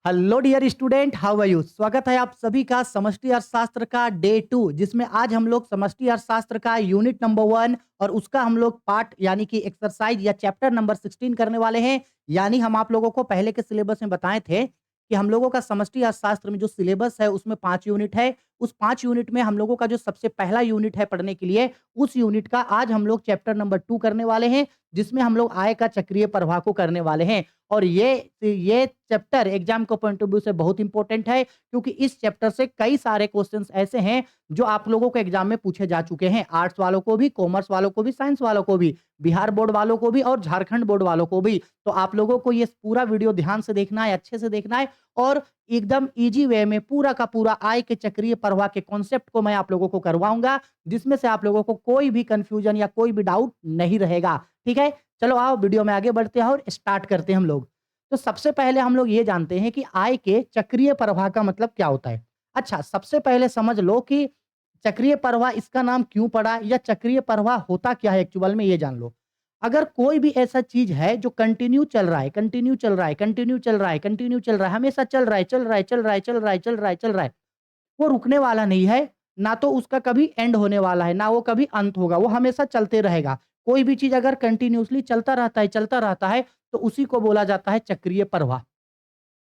Hello dear student, how are you. स्वागत है आप सभी का समष्टि अर्थशास्त्र का डे 2, जिसमें आज हम लोग समष्टि अर्थशास्त्र का यूनिट नंबर 1 और उसका हम लोग पार्ट यानी कि एक्सरसाइज या चैप्टर नंबर 16 करने वाले हैं। यानी हम आप लोगों को पहले के सिलेबस में बताए थे कि हम लोगों का समष्टि अर्थशास्त्र में जो सिलेबस है उसमें 5 यूनिट है। उस 5 यूनिट में हम लोगों का जो सबसे पहला यूनिट है पढ़ने के लिए, उस यूनिट का आज हम लोग चैप्टर नंबर 2 करने वाले हैं, जिसमें हम लोग आय का चक्रीय प्रवाह को करने वाले हैं। और ये चैप्टर एग्जाम के पॉइंट ऑफ व्यू से बहुत इंपॉर्टेंट है, क्योंकि इस चैप्टर से कई सारे क्वेश्चंस ऐसे हैं जो आप लोगों को एग्जाम में पूछे जा चुके हैं। आर्ट्स वालों को भी, कॉमर्स वालों को भी, साइंस वालों को भी, बिहार बोर्ड वालों को भी और झारखंड बोर्ड वालों को भी। तो आप लोगों को ये पूरा वीडियो ध्यान से देखना है, अच्छे से देखना है और एकदम इजी वे में पूरा का पूरा आय के चक्रीय प्रवाह के कॉन्सेप्ट को मैं आप लोगों को करवाऊंगा, जिसमें से आप लोगों को कोई भी कंफ्यूजन या कोई भी डाउट नहीं रहेगा। ठीक है, चलो आओ वीडियो में आगे बढ़ते हैं और स्टार्ट करते हैं हम लोग। तो सबसे पहले हम लोग ये जानते हैं कि आय के चक्रीय प्रवाह का मतलब क्या होता है। अच्छा, सबसे पहले समझ लो कि चक्रीय प्रवाह इसका नाम क्यों पड़ा या चक्रीय प्रवाह होता क्या है एक्चुअल में, ये जान लो। अगर कोई भी ऐसा चीज है जो कंटिन्यू चल रहा है, कंटिन्यू चल रहा है, कंटिन्यू चल रहा है, कंटिन्यू चल रहा है, हमेशा चल रहा है, चल रहा है, चल रहा है, चल रहा है, चल रहा है, चल रहा है, वो रुकने वाला नहीं है, ना तो उसका कभी एंड होने वाला है, ना वो कभी अंत होगा, वो हमेशा चलते रहेगा। कोई भी चीज अगर कंटिन्यूअसली चलता रहता है तो उसी को बोला जाता है चक्रीय प्रवाह।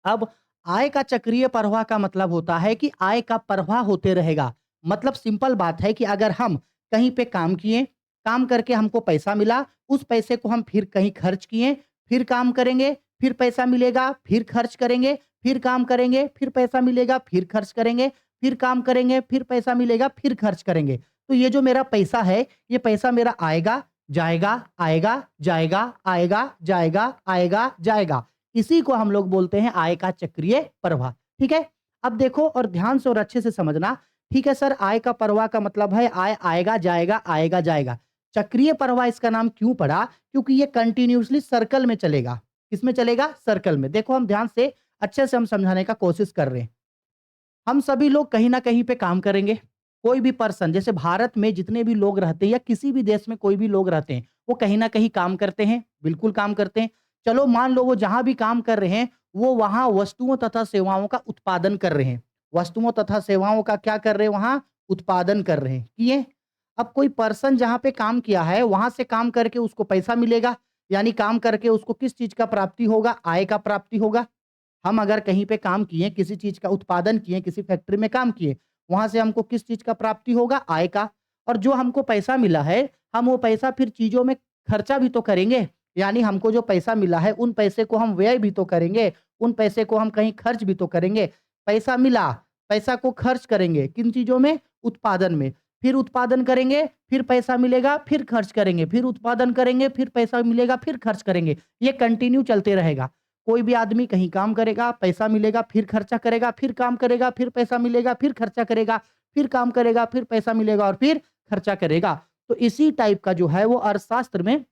अब आय का चक्रीय प्रवाह का मतलब होता है कि आय का प्रवाह होते रहेगा। मतलब सिंपल बात है कि अगर हम कहीं पे काम किए, काम करके हमको पैसा मिला, उस पैसे को हम फिर कहीं खर्च किए, फिर काम करेंगे, फिर पैसा मिलेगा, फिर खर्च करेंगे, फिर काम करेंगे, फिर पैसा मिलेगा, फिर खर्च करेंगे, फिर काम करेंगे, फिर पैसा मिलेगा, फिर खर्च करेंगे। तो ये जो मेरा पैसा है, ये पैसा मेरा आएगा, जाएगा, आएगा, जाएगा, आएगा, जाएगा, आएगा, जाएगा। इसी को हम लोग बोलते हैं आय का चक्रीय प्रवाह। ठीक है, अब देखो और ध्यान से और अच्छे से समझना। ठीक है सर, आय का प्रवाह का मतलब है आय आएगा, जाएगा, आएगा, जाएगा। चक्रीय प्रवाह इसका नाम क्यों पड़ा? क्योंकि ये कंटिन्यूअसली सर्कल में चलेगा। किसमें चलेगा? सर्कल में। देखो हम ध्यान से अच्छे से हम समझाने का कोशिश कर रहे हैं। हम सभी लोग कहीं ना कहीं पे काम करेंगे। कोई भी पर्सन, जैसे भारत में जितने भी लोग रहते हैं या किसी भी देश में कोई भी लोग रहते हैं, वो कहीं ना कहीं काम करते हैं, बिल्कुल काम करते हैं। चलो मान लो वो जहां भी काम कर रहे हैं, वो वहां वस्तुओं तथा सेवाओं का उत्पादन कर रहे हैं। वस्तुओं तथा सेवाओं का क्या कर रहे हैं? वहां उत्पादन कर रहे हैं, किए। अब कोई पर्सन जहां पे काम किया है, वहां से काम करके उसको पैसा मिलेगा, यानी काम करके उसको किस चीज का प्राप्ति होगा? आय का प्राप्ति होगा। हम अगर कहीं पे काम किए, किसी चीज का उत्पादन किए, किसी फैक्ट्री में काम किए, वहां से हमको किस चीज का प्राप्ति होगा? आय का। और जो हमको पैसा मिला है, हम वो पैसा फिर चीजों में खर्चा भी तो करेंगे। यानी हमको जो पैसा मिला है, उन पैसे को हम व्यय भी तो करेंगे, उन पैसे को हम कहीं खर्च भी तो करेंगे। पैसा मिला, पैसा को खर्च करेंगे किन चीजों में? उत्पादन में। फिर उत्पादन करेंगे, फिर पैसा मिलेगा, फिर खर्च करेंगे, फिर उत्पादन करेंगे, फिर पैसा मिलेगा, फिर खर्च करेंगे। ये कंटिन्यू चलते रहेगा। कोई भी आदमी कहीं काम करेगा, पैसा मिलेगा, फिर खर्चा करेगा, फिर काम करेगा, फिर पैसा मिलेगा, फिर खर्चा करेगा, फिर काम करेगा, फिर पैसा मिलेगा और फिर खर्चा करेगा। तो इसी टाइप का जो है वो अर्थशास्त्र में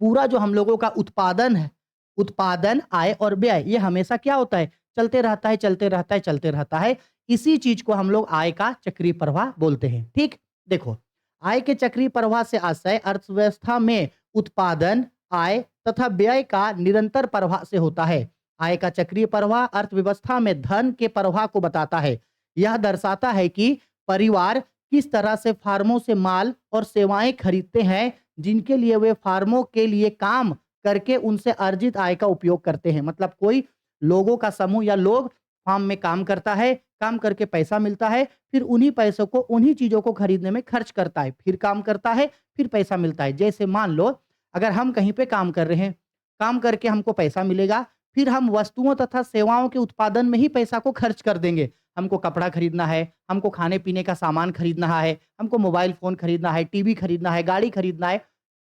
पूरा जो हम लोगों का उत्पादन है, उत्पादन, आय और व्यय, ये हमेशा क्या होता है? चलते रहता है, चलते रहता है, चलते रहता है। इसी चीज को हम लोग आय का चक्रीय प्रवाह बोलते हैं। ठीक, देखो, आय के चक्रीय प्रवाह से आशय अर्थव्यवस्था में उत्पादन, आय तथा व्यय का निरंतर प्रवाह से होता है। आय का चक्रीय प्रवाह अर्थव्यवस्था में धन के प्रवाह को बताता है। यह दर्शाता है कि परिवार किस तरह से फार्मों से माल और सेवाएं खरीदते हैं, जिनके लिए वे फार्मों के लिए काम करके उनसे अर्जित आय का उपयोग करते हैं। मतलब कोई लोगों का समूह या लोग फार्म में काम करता है, काम करके पैसा मिलता है, फिर उन्हीं पैसों को उन्हीं चीजों को खरीदने में खर्च करता है, फिर काम करता है, फिर पैसा मिलता है। जैसे मान लो अगर हम कहीं पे काम कर रहे हैं, काम करके हमको पैसा मिलेगा, फिर हम वस्तुओं तथा सेवाओं के उत्पादन में ही पैसा को खर्च कर देंगे। हमको कपड़ा खरीदना है, हमको खाने पीने का सामान खरीदना है, हमको मोबाइल फोन खरीदना है, टीवी खरीदना है, गाड़ी खरीदना है,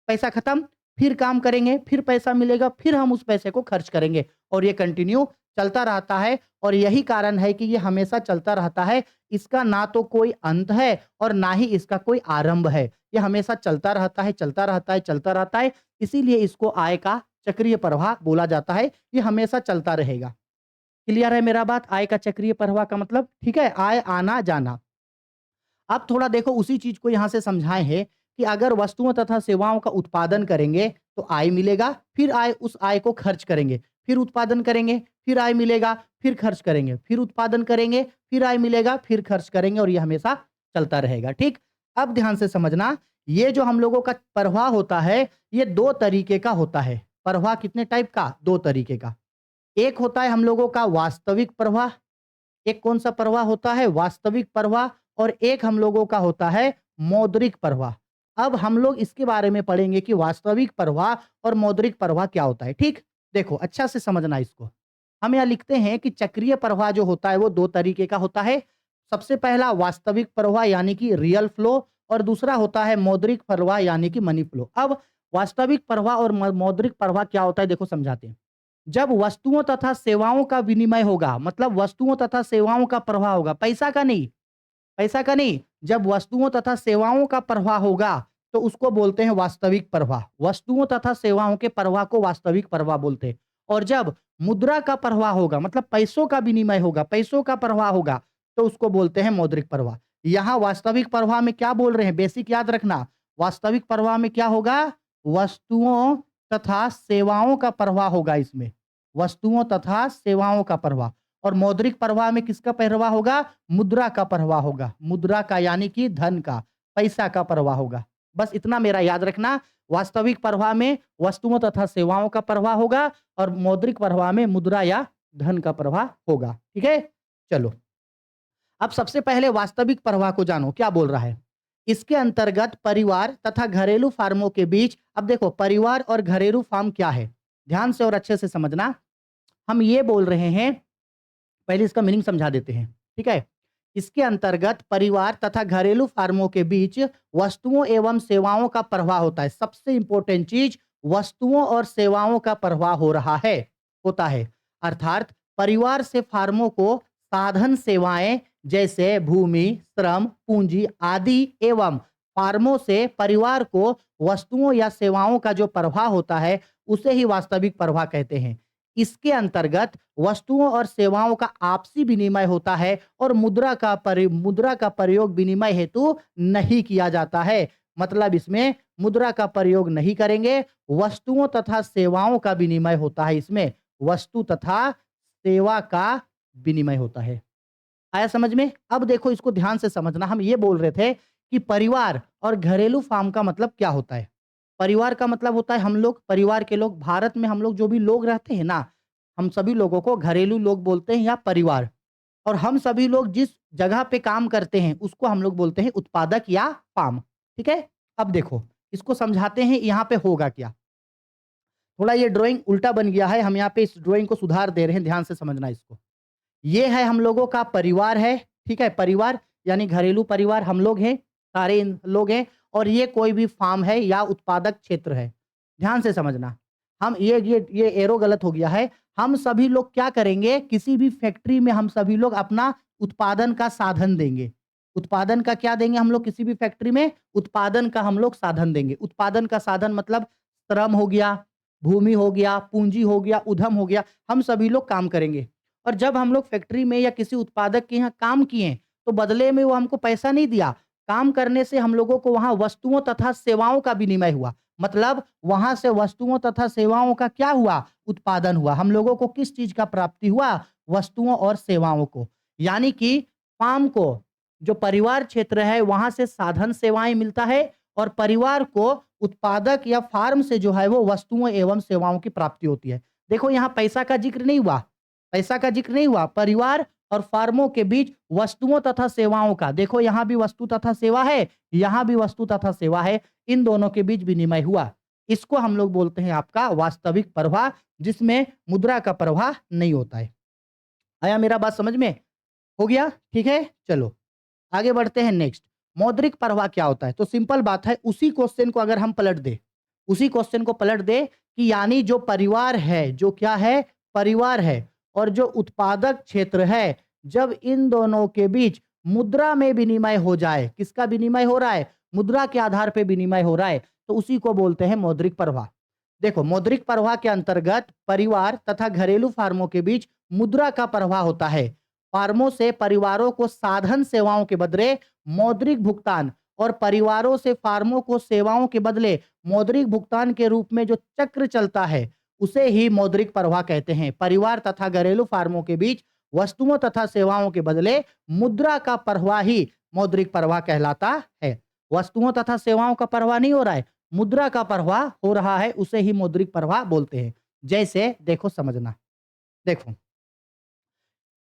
पैसा खत्म, फिर काम करेंगे, फिर पैसा मिलेगा, फिर हम उस पैसे को खर्च करेंगे और ये कंटिन्यू चलता रहता है। और यही कारण है कि ये हमेशा चलता रहता है। इसका ना तो कोई अंत है और ना ही इसका कोई आरंभ है। ये हमेशा चलता रहता है, चलता रहता है, चलता रहता है। इसीलिए इसको आय का चक्रीय प्रवाह बोला जाता है। ये हमेशा चलता रहेगा। क्लियर है मेरा बात? आय का चक्रीय प्रवाह का मतलब, ठीक है, आय आना जाना। अब थोड़ा देखो उसी चीज को यहां से समझाए हैं कि अगर वस्तुओं तथा सेवाओं का उत्पादन करेंगे तो आय मिलेगा, फिर आय उस आय को खर्च करेंगे, फिर उत्पादन करेंगे, फिर आय मिलेगा, फिर खर्च करेंगे, फिर उत्पादन करेंगे, फिर आय मिलेगा, फिर खर्च करेंगे और ये हमेशा चलता रहेगा। ठीक? अब ध्यान से समझना, ये जो हम लोगों का प्रवाह होता है, ये 2 तरीके का होता है। प्रवाह कितने टाइप का? 2 तरीके का। एक होता है हम लोगों का वास्तविक प्रवाह, एक कौन-सा प्रवाह होता है? वास्तविक प्रवाह और एक हम लोगों का होता है मौद्रिक प्रवाह। अब हम लोग इसके बारे में पढ़ेंगे कि वास्तविक प्रवाह और मौद्रिक प्रवाह क्या होता है, ठीक? देखो, अच्छा से समझना इसको। हम यहाँ लिखते हैं कि चक्रीय प्रवाह जो होता है वो 2 तरीके का होता है। सबसे पहला वास्तविक प्रवाह यानी कि रियल फ्लो और दूसरा होता है मौद्रिक प्रवाह यानी कि मनी फ्लो। अब वास्तविक प्रवाह और मौद्रिक प्रवाह क्या होता है देखो समझाते हैं। जब वस्तुओं तथा सेवाओं का विनिमय होगा, मतलब वस्तुओं तथा सेवाओं का प्रवाह होगा, पैसा का नहीं, पैसा का नहीं। जब वस्तुओं तथा सेवाओं का प्रवाह होगा तो उसको बोलते हैं वास्तविक प्रवाह। वस्तुओं तथा सेवाओं के प्रवाह को वास्तविक प्रवाह बोलते हैं। और जब मुद्रा का प्रवाह होगा, मतलब पैसों का विनिमय होगा, पैसों का प्रवाह होगा, तो उसको बोलते हैं मौद्रिक प्रवाह। यहाँ वास्तविक प्रवाह में क्या बोल रहे हैं, बेसिक याद रखना। वास्तविक प्रवाह में क्या होगा? वस्तुओं तथा सेवाओं का प्रवाह होगा इसमें, वस्तुओं तथा सेवाओं का प्रवाह। और मौद्रिक प्रवाह में किसका प्रवाह होगा? मुद्रा का प्रवाह होगा, मुद्रा का यानी कि धन का, पैसा का प्रवाह होगा। बस इतना मेरा याद रखना। वास्तविक प्रवाह में वस्तुओं तथा सेवाओं का प्रवाह होगा और मौद्रिक प्रवाह में मुद्रा या धन का प्रवाह होगा। ठीक है? चलो, अब सबसे पहले वास्तविक प्रवाह को जानो, क्या बोल रहा है। इसके अंतर्गत परिवार तथा घरेलू फार्मों के बीच, अब देखो परिवार और घरेलू फार्म क्या है, ध्यान से और अच्छे से समझना। हम ये बोल रहे हैं, पहले इसका मीनिंग समझा देते हैं, ठीक है। इसके अंतर्गत परिवार तथा घरेलू फार्मों के बीच वस्तुओं एवं सेवाओं का प्रवाह होता है। सबसे इंपॉर्टेंट चीज, वस्तुओं और सेवाओं का प्रवाह हो रहा है, होता है। अर्थात परिवार से फार्मों को साधन सेवाएं जैसे भूमि, श्रम, पूंजी आदि एवं फार्मों से परिवार को वस्तुओं या सेवाओं का जो प्रवाह होता है उसे ही वास्तविक प्रवाह कहते हैं। इसके अंतर्गत वस्तुओं और सेवाओं का आपसी विनिमय होता है और मुद्रा का प्रयोग विनिमय हेतु नहीं किया जाता है। मतलब इसमें मुद्रा का प्रयोग नहीं करेंगे, वस्तुओं तथा सेवाओं का विनिमय होता है। इसमें वस्तु तथा सेवा का विनिमय होता है। आया समझ में? अब देखो इसको ध्यान से समझना। हम ये बोल रहे थे कि परिवार और घरेलू फार्म का मतलब क्या होता है। परिवार का मतलब होता है हम लोग, परिवार के लोग। भारत में हम लोग जो भी लोग रहते हैं ना, हम सभी लोगों को घरेलू लोग बोलते हैं या परिवार। और हम सभी लोग जिस जगह पे काम करते हैं उसको हम लोग बोलते हैं उत्पादक या फार्म। ठीक है? अब देखो इसको समझाते हैं यहाँ पे होगा क्या। थोड़ा ये ड्राइंग उल्टा बन गया है, हम यहाँ पे इस ड्राइंग को सुधार दे रहे हैं, ध्यान से समझना इसको। ये है हम लोगों का परिवार है, ठीक है? परिवार यानी घरेलू परिवार हम लोग हैं, सारे लोग हैं। और ये कोई भी फार्म है या उत्पादक क्षेत्र है। ध्यान से समझना। हम ये एरो गलत हो गया है। हम सभी लोग क्या करेंगे, किसी भी फैक्ट्री में हम सभी लोग अपना उत्पादन का साधन देंगे। उत्पादन का क्या देंगे हम लोग, किसी भी फैक्ट्री में उत्पादन का हम लोग साधन देंगे। उत्पादन का साधन मतलब श्रम हो गया, भूमि हो गया, पूंजी हो गया, उद्यम हो गया, हम सभी लोग काम करेंगे। और जब हम लोग फैक्ट्री में या किसी उत्पादक के यहाँ काम किए तो बदले में वो हमको पैसा नहीं दिया। काम करने से हम लोगों को वहां वस्तुओं तथा सेवाओं का विनिमय हुआ। मतलब वहां से वस्तुओं तथा सेवाओं का क्या हुआ, उत्पादन हुआ। हम लोगों को किस चीज का प्राप्ति हुआ, वस्तुओं और सेवाओं को। यानी कि फार्म को, जो परिवार क्षेत्र है वहां से साधन सेवाएं मिलता है और परिवार को उत्पादक या फार्म से जो है वो वस्तुओं एवं सेवाओं की प्राप्ति होती है। देखो यहाँ पैसा का जिक्र नहीं हुआ, पैसा का जिक्र नहीं हुआ। परिवार और फार्मों के बीच वस्तुओं तथा सेवाओं का, देखो यहां भी वस्तु तथा सेवा है, यहां भी वस्तु तथा सेवा है, इन दोनों के बीच विनिमय हुआ। इसको हम लोग बोलते हैं आपका वास्तविक प्रवाह, जिसमें मुद्रा का प्रवाह नहीं होता है। आया मेरा बात समझ में? हो गया? ठीक है, चलो आगे बढ़ते हैं। नेक्स्ट, मौद्रिक प्रवाह क्या होता है। तो सिंपल बात है, उसी क्वेश्चन को अगर हम पलट दे, उसी क्वेश्चन को पलट दे कि यानी जो परिवार है, जो क्या है, परिवार है, और जो उत्पादक क्षेत्र है, जब इन दोनों के बीच मुद्रा में विनिमय हो जाए, किसका विनिमय हो रहा है, मुद्रा के आधार पे विनिमय हो रहा है, तो उसी को बोलते हैं मौद्रिक प्रवाह। देखो मौद्रिक प्रवाह के अंतर्गत परिवार तथा घरेलू फार्मों के बीच मुद्रा का प्रवाह होता है। फार्मों से परिवारों को साधन सेवाओं के बदले मौद्रिक भुगतान और परिवारों से फार्मों को सेवाओं के बदले मौद्रिक भुगतान के रूप में जो चक्र चलता है उसे ही मौद्रिक प्रवाह कहते हैं। परिवार तथा घरेलू फार्मों के बीच वस्तुओं तथा सेवाओं के बदले मुद्रा का प्रवाह ही मौद्रिक प्रवाह कहलाता है। वस्तुओं तथा सेवाओं का प्रवाह नहीं हो रहा है, मुद्रा का प्रवाह हो रहा है, उसे ही मौद्रिक प्रवाह बोलते हैं। जैसे देखो समझना, देखो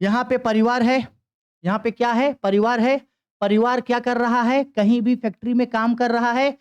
यहाँ पे परिवार है, यहाँ पे क्या है? परिवार है। परिवार क्या कर रहा है? कहीं भी फैक्ट्री में काम कर रहा है,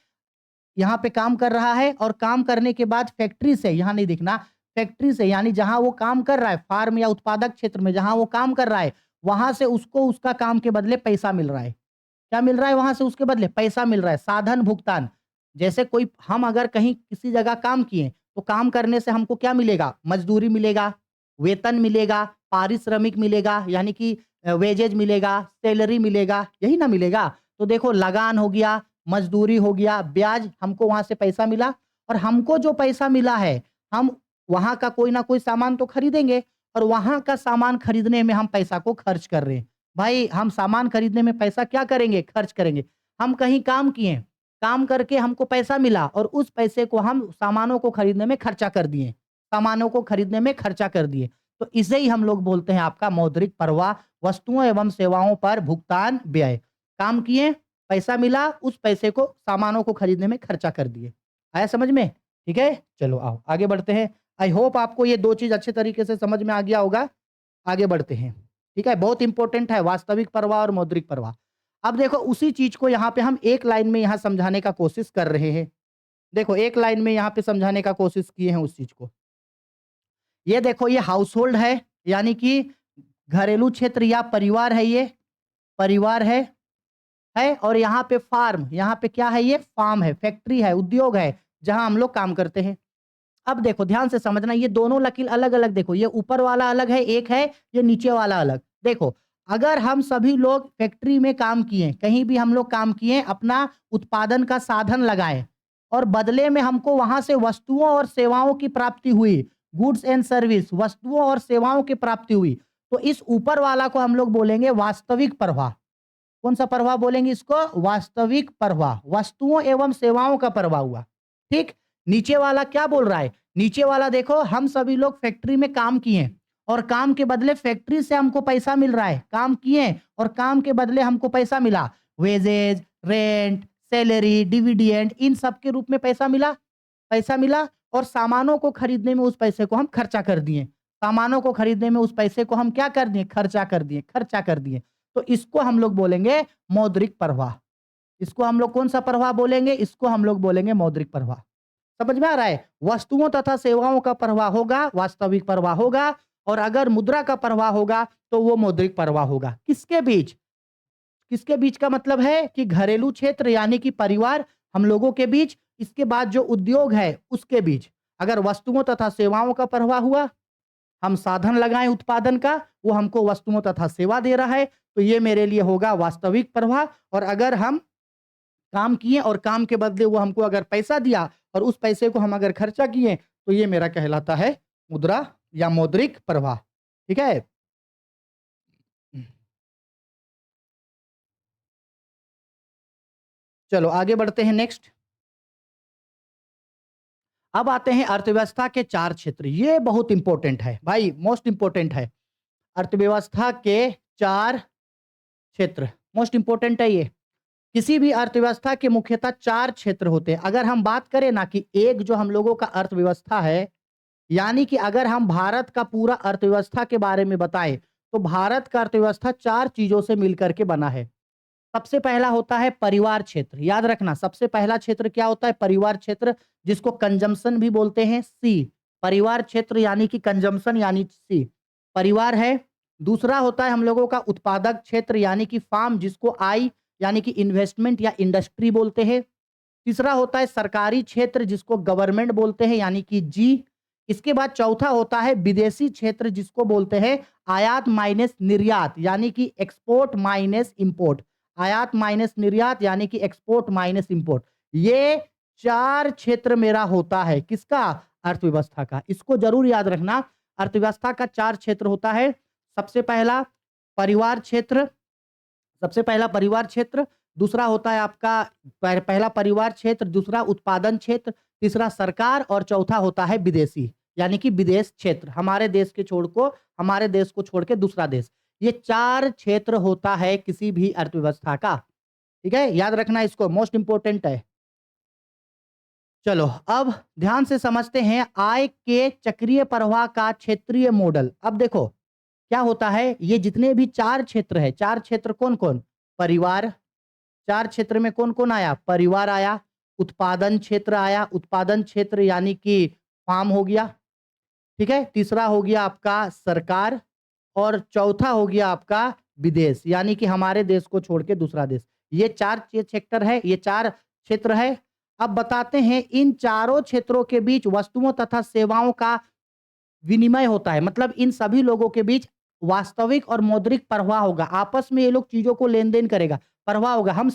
यहाँ पे काम कर रहा है और काम करने के बाद फैक्ट्री से, यहाँ नहीं दिखना, फैक्ट्री से यानी जहाँ वो काम कर रहा है, फार्म या उत्पादक क्षेत्र में जहाँ वो काम कर रहा है, वहाँ से उसको उसका काम के बदले पैसा मिल रहा है। क्या मिल रहा है वहाँ से उसके बदले? पैसा मिल रहा है, साधन भुगतान। जैसे कोई हम अगर कहीं किसी जगह काम किए, तो काम करने से हमको क्या मिलेगा? मज़दूरी मिलेगा, वेतन मिलेगा, पारिश्रमिक मिलेगा यानी कि वेजेज मिलेगा, सैलरी मिलेगा, यही ना मिलेगा? तो देखो लगान हो गया, मज़दूरी हो गया, ब्याज हमको वहाँ से पैसा मिला और हमको जो पैसा मिला है, हम वहाँ का कोई ना कोई सामान तो खरीदेंगे और वहाँ का सामान खरीदने में हम पैसा को खर्च कर रहे हैं। भाई हम सामान खरीदने में पैसा क्या करेंगे? खर्च करेंगे। हम कहीं काम किए, काम करके हमको पैसा मिला और उस पैसे को हम सामानों को खरीदने में खर्चा कर दिए। सामानों को खरीदने में खर्चा कर दिए। तो इसे ही हम लोग बोलते हैं आपका मौद्रिक प्रवाह, वस्तुओं एवं सेवाओं पर भुगतान व्यय। काम किए, पैसा मिला, उस पैसे को सामानों को खरीदने में खर्चा कर दिए। आया समझ में? ठीक है? चलो आओ आगे बढ़ते हैं। आई होप आपको ये 2 चीज़ अच्छे तरीके से समझ में आ गया होगा। आगे बढ़ते हैं। ठीक है? बहुत इंपॉर्टेंट है वास्तविक प्रवाह और मौद्रिक प्रवाह। अब देखो उसी चीज़ को यहाँ पे हम एक लाइन में यहाँ समझाने का कोशिश कर रहे हैं। देखो एक लाइन में यहाँ पे समझाने का कोशिश किए हैं उस चीज़ को। ये देखो ये हाउसहोल्ड है, यानी कि घरेलू क्षेत्र या परिवार है ये, परिवार है और यहाँ पे फार्म, यहाँ पे क्या है? ये फार्म है, फैक्ट्री है, उद्योग है, जहाँ हम लोग काम करते हैं। अब देखो ध्यान से समझना, ये दोनों लकीर अलग-अलग देखो, ये ऊपर वाला अलग है, एक है, ये नीचे वाला अलग। देखो, अगर हम सभी लोग फैक्ट्री में काम किए, कहीं भी हम लोग काम किए, अपना उत्पादन का साधन लगाएँ और बदले में हमको वहाँ से वस्तुओं और सेवाओं की प्राप्ति हुई, गुड्स एंड सर्विस, वस्तुओं और सेवाओं की प्राप्ति हुई, तो इस ऊपर वाला को हम लोग बोलेंगे वास्तविक प्रवाह। कौन-सा प्रवाह बोलेंगे इसको? वास्तविक प्रवाह, वस्तुओं एवं सेवाओं का प्रवाह हुआ। ठीक? नीचे वाला क्या बोल रहा है? नीचे वाला देखो हम सभी लोग फैक्ट्री में काम किए और काम के बदले फैक्ट्री से हमको पैसा मिल रहा है। काम किए और काम के बदले हमको पैसा मिला। वेजेज, रेंट, सैलरी, डिविडेंड इन सब के रूप में पैसा मिला। पैसा मिला और सामानों को खरीदने में उस पैसे को हम खर्चा कर दिए। सामानों को खरीदने में उस पैसे को हम क्या कर दिए? खर्चा कर दिए, खर्चा कर दिए। तो इसको हम लोग बोलेंगे मौद्रिक प्रवाह। इसको हम लोग कौन-सा प्रवाह बोलेंगे? इसको हम लोग बोलेंगे मौद्रिक प्रवाह। समझ में आ रहा है? वस्तुओं तथा सेवाओं का प्रवाह होगा, वास्तविक प्रवाह होगा और अगर मुद्रा का प्रवाह होगा, तो वो मौद्रिक प्रवाह होगा। किसके बीच? किसके बीच का मतलब है कि घरेलू क्षेत्र यानी कि परिवार हम लोगों के बीच, इसके बाद जो उद्योग है, उसके बीच। अगर वस्तुओं तथा सेवाओं का प्रवाह हुआ, हम साधन लगाएँ उत्पादन का, वो हमको वस्तुओं तथा सेवा दे रहा है, तो ये मेरे लिए होगा वास्तविक प्रवाह और अगर हम काम किए और काम के बदले वो हमको अगर पैसा दिया और उस पैसे को हम अगर खर्चा किए, तो ये मेरा कहलाता है मुद्रा या मौद्रिक प्रवाह। ठीक है? चलो आगे बढ़ते हैं नेक्स्ट। अब आते हैं अर्थव्यवस्था के 4 क्षेत्र। ये बहुत इंपॉर्टेंट है, भाई मोस्ट इंपॉर्टेंट है। अर्थव्यवस्था के 4 क्षेत्र, मोस्ट इंपॉर्टेंट है ये। किसी भी अर्थव्यवस्था के मुख्यतः 4 क्षेत्र होते हैं। अगर हम बात करें ना कि एक जो हम लोगों का अर्थव्यवस्था है, यानी कि अगर हम भारत का पूरा अर्थव्यवस्था के बारे में बताएँ, तो भारत का अर्थव्यवस्था 4 चीज़ों से मिलकर के बना है। सबसे पहला होता है परिवार क्षेत्र, याद रखना सबसे पहला क्षेत्र क्या होता है? परिवार क्षेत्र, जिसको कंजम्पशन भी बोलते हैं, सी। परिवार क्षेत्र यानी कि कंजम्पशन यानी सी, परिवार है। दूसरा होता है हम लोगों का उत्पादक क्षेत्र यानी कि फार्म, जिसको आई यानी कि इन्वेस्टमेंट या इंडस्ट्री बोलते हैं। तीसरा होता है सरकारी क्षेत्र, जिसको गवर्नमेंट बोलते हैं यानी कि जी। इसके बाद चौथा होता है विदेशी क्षेत्र, जिसको बोलते हैं आयात माइनस निर्यात यानी कि एक्सपोर्ट माइनस इंपोर्ट। आयात माइनस निर्यात यानी कि एक्सपोर्ट माइनस इंपोर्ट। ये 4 क्षेत्र मेरा होता है किसका? अर्थव्यवस्था का। इसको जरूर याद रखना। अर्थव्यवस्था का 4 क्षेत्र होता है। सबसे पहला परिवार क्षेत्र, सबसे पहला परिवार क्षेत्र, दूसरा होता है आपका पहला परिवार क्षेत्र, दूसरा उत्पादन क्षेत्र, तीसरा सरकार और चौथा होता है विदेशी। यानी कि विदेश क्षेत्र, हमारे देश हमारे देश को छोड़ के दूसरा देश। ये 4 क्षेत्र होता है किसी भी अर्थव्यवस्था का, ठीक है? याद रखना इसको, मोस्ट इंपोर्टेंट है। चलो, अब ध्यान से समझते हैं आय के चक्रीय प्रवाह का क्षेत्रीय मॉडल। अब देखो, क्या होता है, ये जितने भी 4 क्षेत्र हैं, 4 क्षेत्र कौन-कौन? परिवार, 4 क्षेत्र में कौन-कौन आया? परिवार आया, उत्पादन क्षेत्र आया, उत्पादन क्षेत्र यानी कि फार्म हो गया, ठीक है? तीसरा हो गया आपका सरकार और चौथा हो गया आपका विदेश, यानी कि हमारे देश को छोड़ के दूसरा देश। ये 4 सेक्टर है, ये 4 क्षेत्र है। अब बताते हैं इन चारों क्षेत्रों के बीच वस्तुओं तथा सेवाओं का विनिमय होता है, मतलब इन सभी लोगों के बीच वास्तविक और मौद्रिक प्रवाह होगा। आपस में ये लोग चीजों को लेन-देन करेगा, प्रवाह होगा हम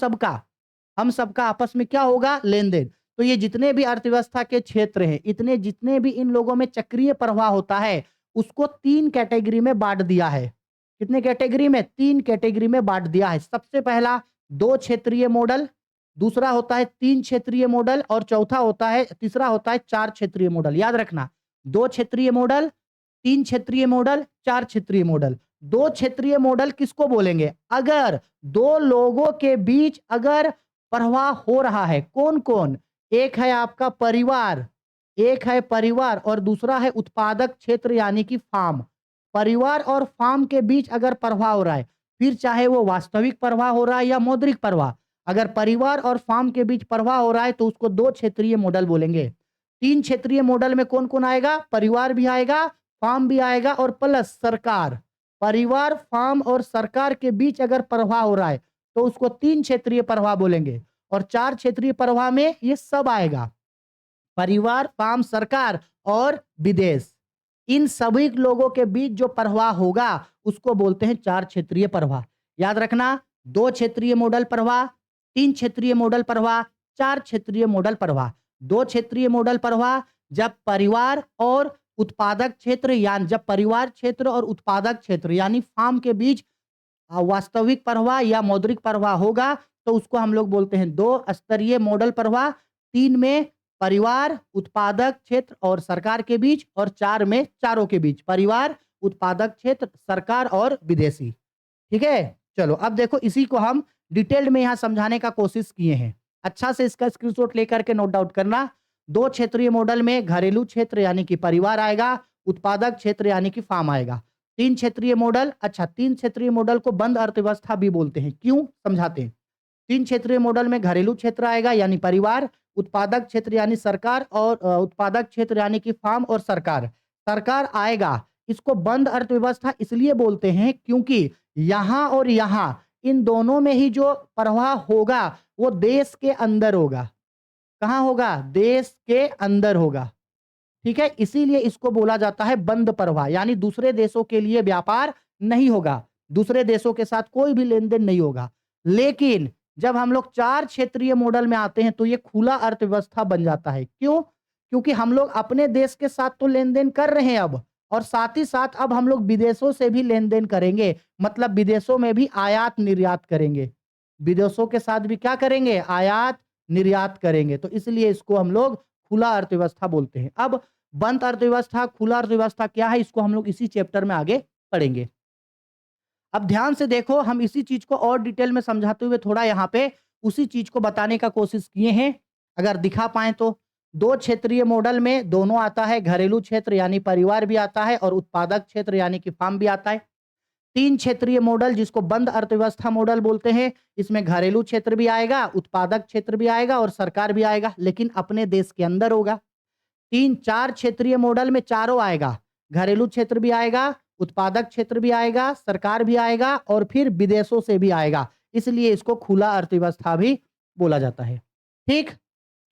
सबका आपस में क्या होगा? लेन-देन। तो ये जितने भी अर्थव्यवस्था के क्षेत्र हैं, इतने जितने भी इन लोगों में चक्रीय प्रवाह होता है, उसको 3 कैटेगरी में बाँट दिया है। कितने कैटेगरी में? 3 कैटेगरी में बाँट दिया है। सबसे पहला 2 क्षेत्रीय मॉडल, दूसरा होता है 3 क्षेत्रीय मॉडल और तीसरा होता है 4 क्षेत्रीय मॉडल। याद रखना, 2 क्षेत्रीय मॉडल, 3 क्षेत्रीय मॉडल, 4 क्षेत्रीय मॉडल। 2 क्षेत्रीय मॉडल किसको बोलेंगे? अगर 2 लोगों के बीच अगर प्रवाह हो रहा है, कौन-कौन? एक है आपका परिवार, एक है परिवार और दूसरा है उत्पादक क्षेत्र यानी कि फार्म। परिवार और फार्म के बीच अगर प्रवाह हो रहा है, फिर चाहे वो वास्तविक प्रवाह हो रहा है या मौद्रिक प्रवाह, अगर परिवार और फार्म के बीच प्रवाह हो रहा है तो उसको 2 क्षेत्रीय मॉडल बोलेंगे। 3 क्षेत्रीय मॉडल में कौन-कौन आएगा? परिवार भी आएगा, फार्म भी आएगा और प्लस सरकार। परिवार, फार्म और सरकार के बीच अगर प्रवाह हो रहा है तो उसको 3 क्षेत्रीय प्रवाह बोलेंगे और 4 क्षेत्रीय प्रवाह में ये सब आएगा। परिवार, फार्म, सरकार और विदेश। इन सभी लोगों के बीच जो प्रवाह होगा उसको बोलते हैं 4 क्षेत्रीय प्रवाह। याद रखना, 2 क्षेत्रीय मॉडल प्रवाह, 3 क्षेत्रीय मॉडल प्रवाह, 4 क्षेत्रीय मॉडल प्रवाह। 2 क्षेत्रीय मॉडल प्रवाह जब परिवार और जब परिवार क्षेत्र और उत्पादक क्षेत्र यानी फार्म के बीच वास्तविक प्रवाह या मौद्रिक प्रवाह होगा तो उसको हम लोग बोलते हैं 2 स्तरीय मॉडल प्रवाह। 3 में परिवार, उत्पादक क्षेत्र और सरकार के बीच और 4 में चारों के बीच परिवार, उत्पादक क्षेत्र, सरकार और विदेशी। ठीक है? चलो, अब देखो इसी को हम डिटेल्ड में यहाँ समझाने का कोशिश किए हैं। अच्छा से इसका स्क्रीनशॉट लेकर के नोट डाउन करना। 2 क्षेत्रीय मॉडल में घरेलू क्षेत्र यानी कि परिवार आएगा, उत्पादक क्षेत्र यानी कि फार्म आएगा। 3 क्षेत्रीय मॉडल, अच्छा 3 क्षेत्रीय मॉडल को बंद अर्थव्यवस्था भी बोलते हैं। क्यों? समझाते हैं। 3 क्षेत्रीय मॉडल में घरेलू क्षेत्र आएगा यानी परिवार, उत्पादक क्षेत्र यानी सरकार और उत्पादक क्षेत्र यानी कि फार्म और सरकार। सरकार आएगा। इसको बंद अर्थव्यवस्था इसलिए बोलते हैं क्योंकि यहाँ और यहाँ इन दोनों में ही जो प्रवाह होगा वो देश के अंदर होगा। कहाँ होगा? देश के अंदर होगा। ठीक है? इसीलिए इसको बोला जाता है बंद प्रवाह, यानी दूसरे देशों के लिए व्यापार नहीं होगा, दूसरे देशों के साथ कोई भी लेन-देन नहीं होगा। लेकिन जब हम लोग 4 क्षेत्रीय मॉडल में आते हैं तो ये खुला अर्थव्यवस्था बन जाता है। क्यों? क्योंकि हम लोग अपने देश के साथ तो लेन-देन कर रहे हैं अब और साथ ही साथ अब हम लोग विदेशों से भी लेन-देन करेंगे, मतलब विदेशों में भी आयात-निर्यात करेंगे। विदेशों के साथ भी क्या करेंगे? आयात-निर्यात करेंगे। तो इसलिए इसको हम लोग खुला अर्थव्यवस्था बोलते हैं। अब बंद अर्थव्यवस्था, खुला अर्थव्यवस्था क्या है, इसको हम लोग इसी चैप्टर में आगे पढ़ेंगे। अब ध्यान से देखो, हम इसी चीज को और डिटेल में समझाते हुए थोड़ा यहाँ पे उसी चीज को बताने का कोशिश किए हैं। अगर दिखा पाए तो 2 क्षेत्रीय मॉडल में दोनों आता है, घरेलू क्षेत्र यानी परिवार भी आता है और उत्पादक क्षेत्र यानी कि फार्म भी आता है। 3 क्षेत्रीय मॉडल जिसको बंद अर्थव्यवस्था मॉडल बोलते हैं, इसमें घरेलू क्षेत्र भी आएगा, उत्पादक क्षेत्र भी आएगा और सरकार भी आएगा, लेकिन अपने देश के अंदर होगा। 3-4 क्षेत्रीय मॉडल में चारों आएगा, घरेलू क्षेत्र भी आएगा, उत्पादक क्षेत्र भी आएगा, सरकार भी आएगा और फिर विदेशों से भी आएगा। इसलिए इसको खुला अर्थव्यवस्था भी बोला जाता है। ठीक?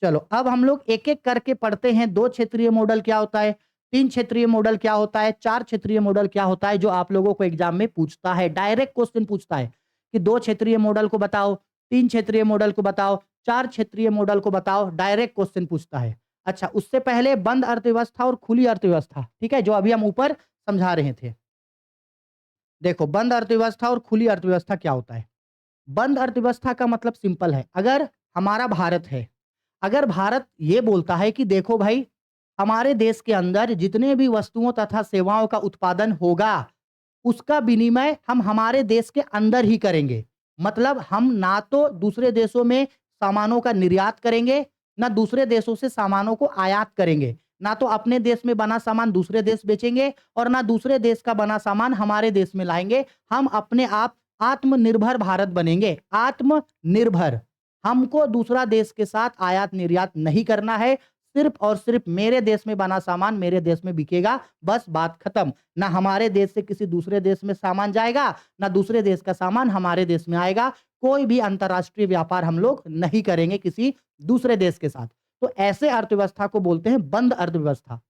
चलो, अब हम लोग एक-एक करके पढ़ते हैं। 2 क्षेत्रीय मॉडल क्या होता है? 3 क्षेत्रीय मॉडल क्या होता है? 4 क्षेत्रीय मॉडल क्या होता है? जो आप लोगों को एग्जाम में पूछता है, डायरेक्ट क्वेश्चन पूछता है कि 2 क्षेत्रीय मॉडल को बताओ, 3 क्षेत्रीय मॉडल को बताओ, 4 क्षेत्रीय मॉडल को बताओ, डायरेक्ट क्वेश्चन पूछता है। अच्छा, उससे पहले बंद अर्थव्यवस्था और खुली अर्थव्यवस्था, ठीक है, जो अभी हम ऊपर समझा रहे थे। देखो, बंद अर्थव्यवस्था और खुली अर्थव्यवस्था क्या होता है? बंद अर्थव्यवस्था का मतलब सिंपल है। अगर हमारा भारत है, अगर भारत ये बोलता है कि देखो भाई, हमारे देश के अंदर जितने भी वस्तुओं तथा सेवाओं का उत्पादन होगा, उसका विनिमय हम हमारे देश के अंदर ही करेंगे। मतलब हम ना तो दूसरे देशों में सामानों का निर्यात करेंगे, ना दूसरे देशों से सामानों को आयात करेंगे। ना तो अपने देश में बना सामान दूसरे देश बेचेंगे और ना दूसरे देश का बना सामान हमारे देश में लाएँगे। हम अपने आप आत्मनिर्भर भारत बनेंगे, आत्मनिर्भर। हमको दूसरा देश के साथ आयात-निर्यात नहीं करना है। सिर्फ़ और सिर्फ़ मेरे देश में बना सामान मेरे देश में बिकेगा, बस बात खत्म। ना हमारे देश से किसी दूसरे देश में सामान जाएगा, ना दूसरे देश का सामान हमारे देश में आएगा। कोई भी अंतर्राष्ट्रीय व्यापार हम लोग नहीं करेंगे किसी दूसरे देश के साथ। तो ऐसे अर्थव्यवस्था को बोलते हैं बंद अर्थव्यवस्था।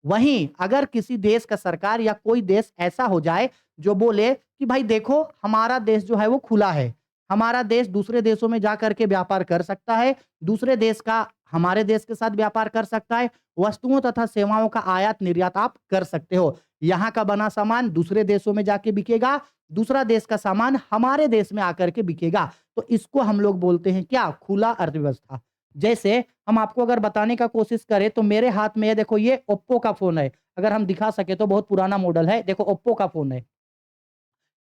वहीं अगर किसी देश का सरकार या कोई देश ऐसा हो जाए जो बोले कि भाई देखो हमारा देश जो है वो खुला है, हमारा देश दूसरे देशों में जा करके व्यापार कर सकता है, दूसरे देश का हमारे देश के साथ व्यापार कर सकता है, वस्तुओं तथा सेवाओं का आयात निर्यात आप कर सकते हो। यहाँ का बना सामान दूसरे देशों में जाके बिकेगा, दूसरा देश का सामान हमारे देश में आकर के बिकेगा। तो इसको हम लोग बोलते हैं क्या? खुला अर्थव्यवस्था। जैसे हम आपको अगर बताने का कोशिश करें तो मेरे हाथ में ये देखो ये ओप्पो का फ़ोन है। अगर हम दिखा सकें तो बहुत पुराना मॉडल है। देखो ओप्पो का फ़ोन है।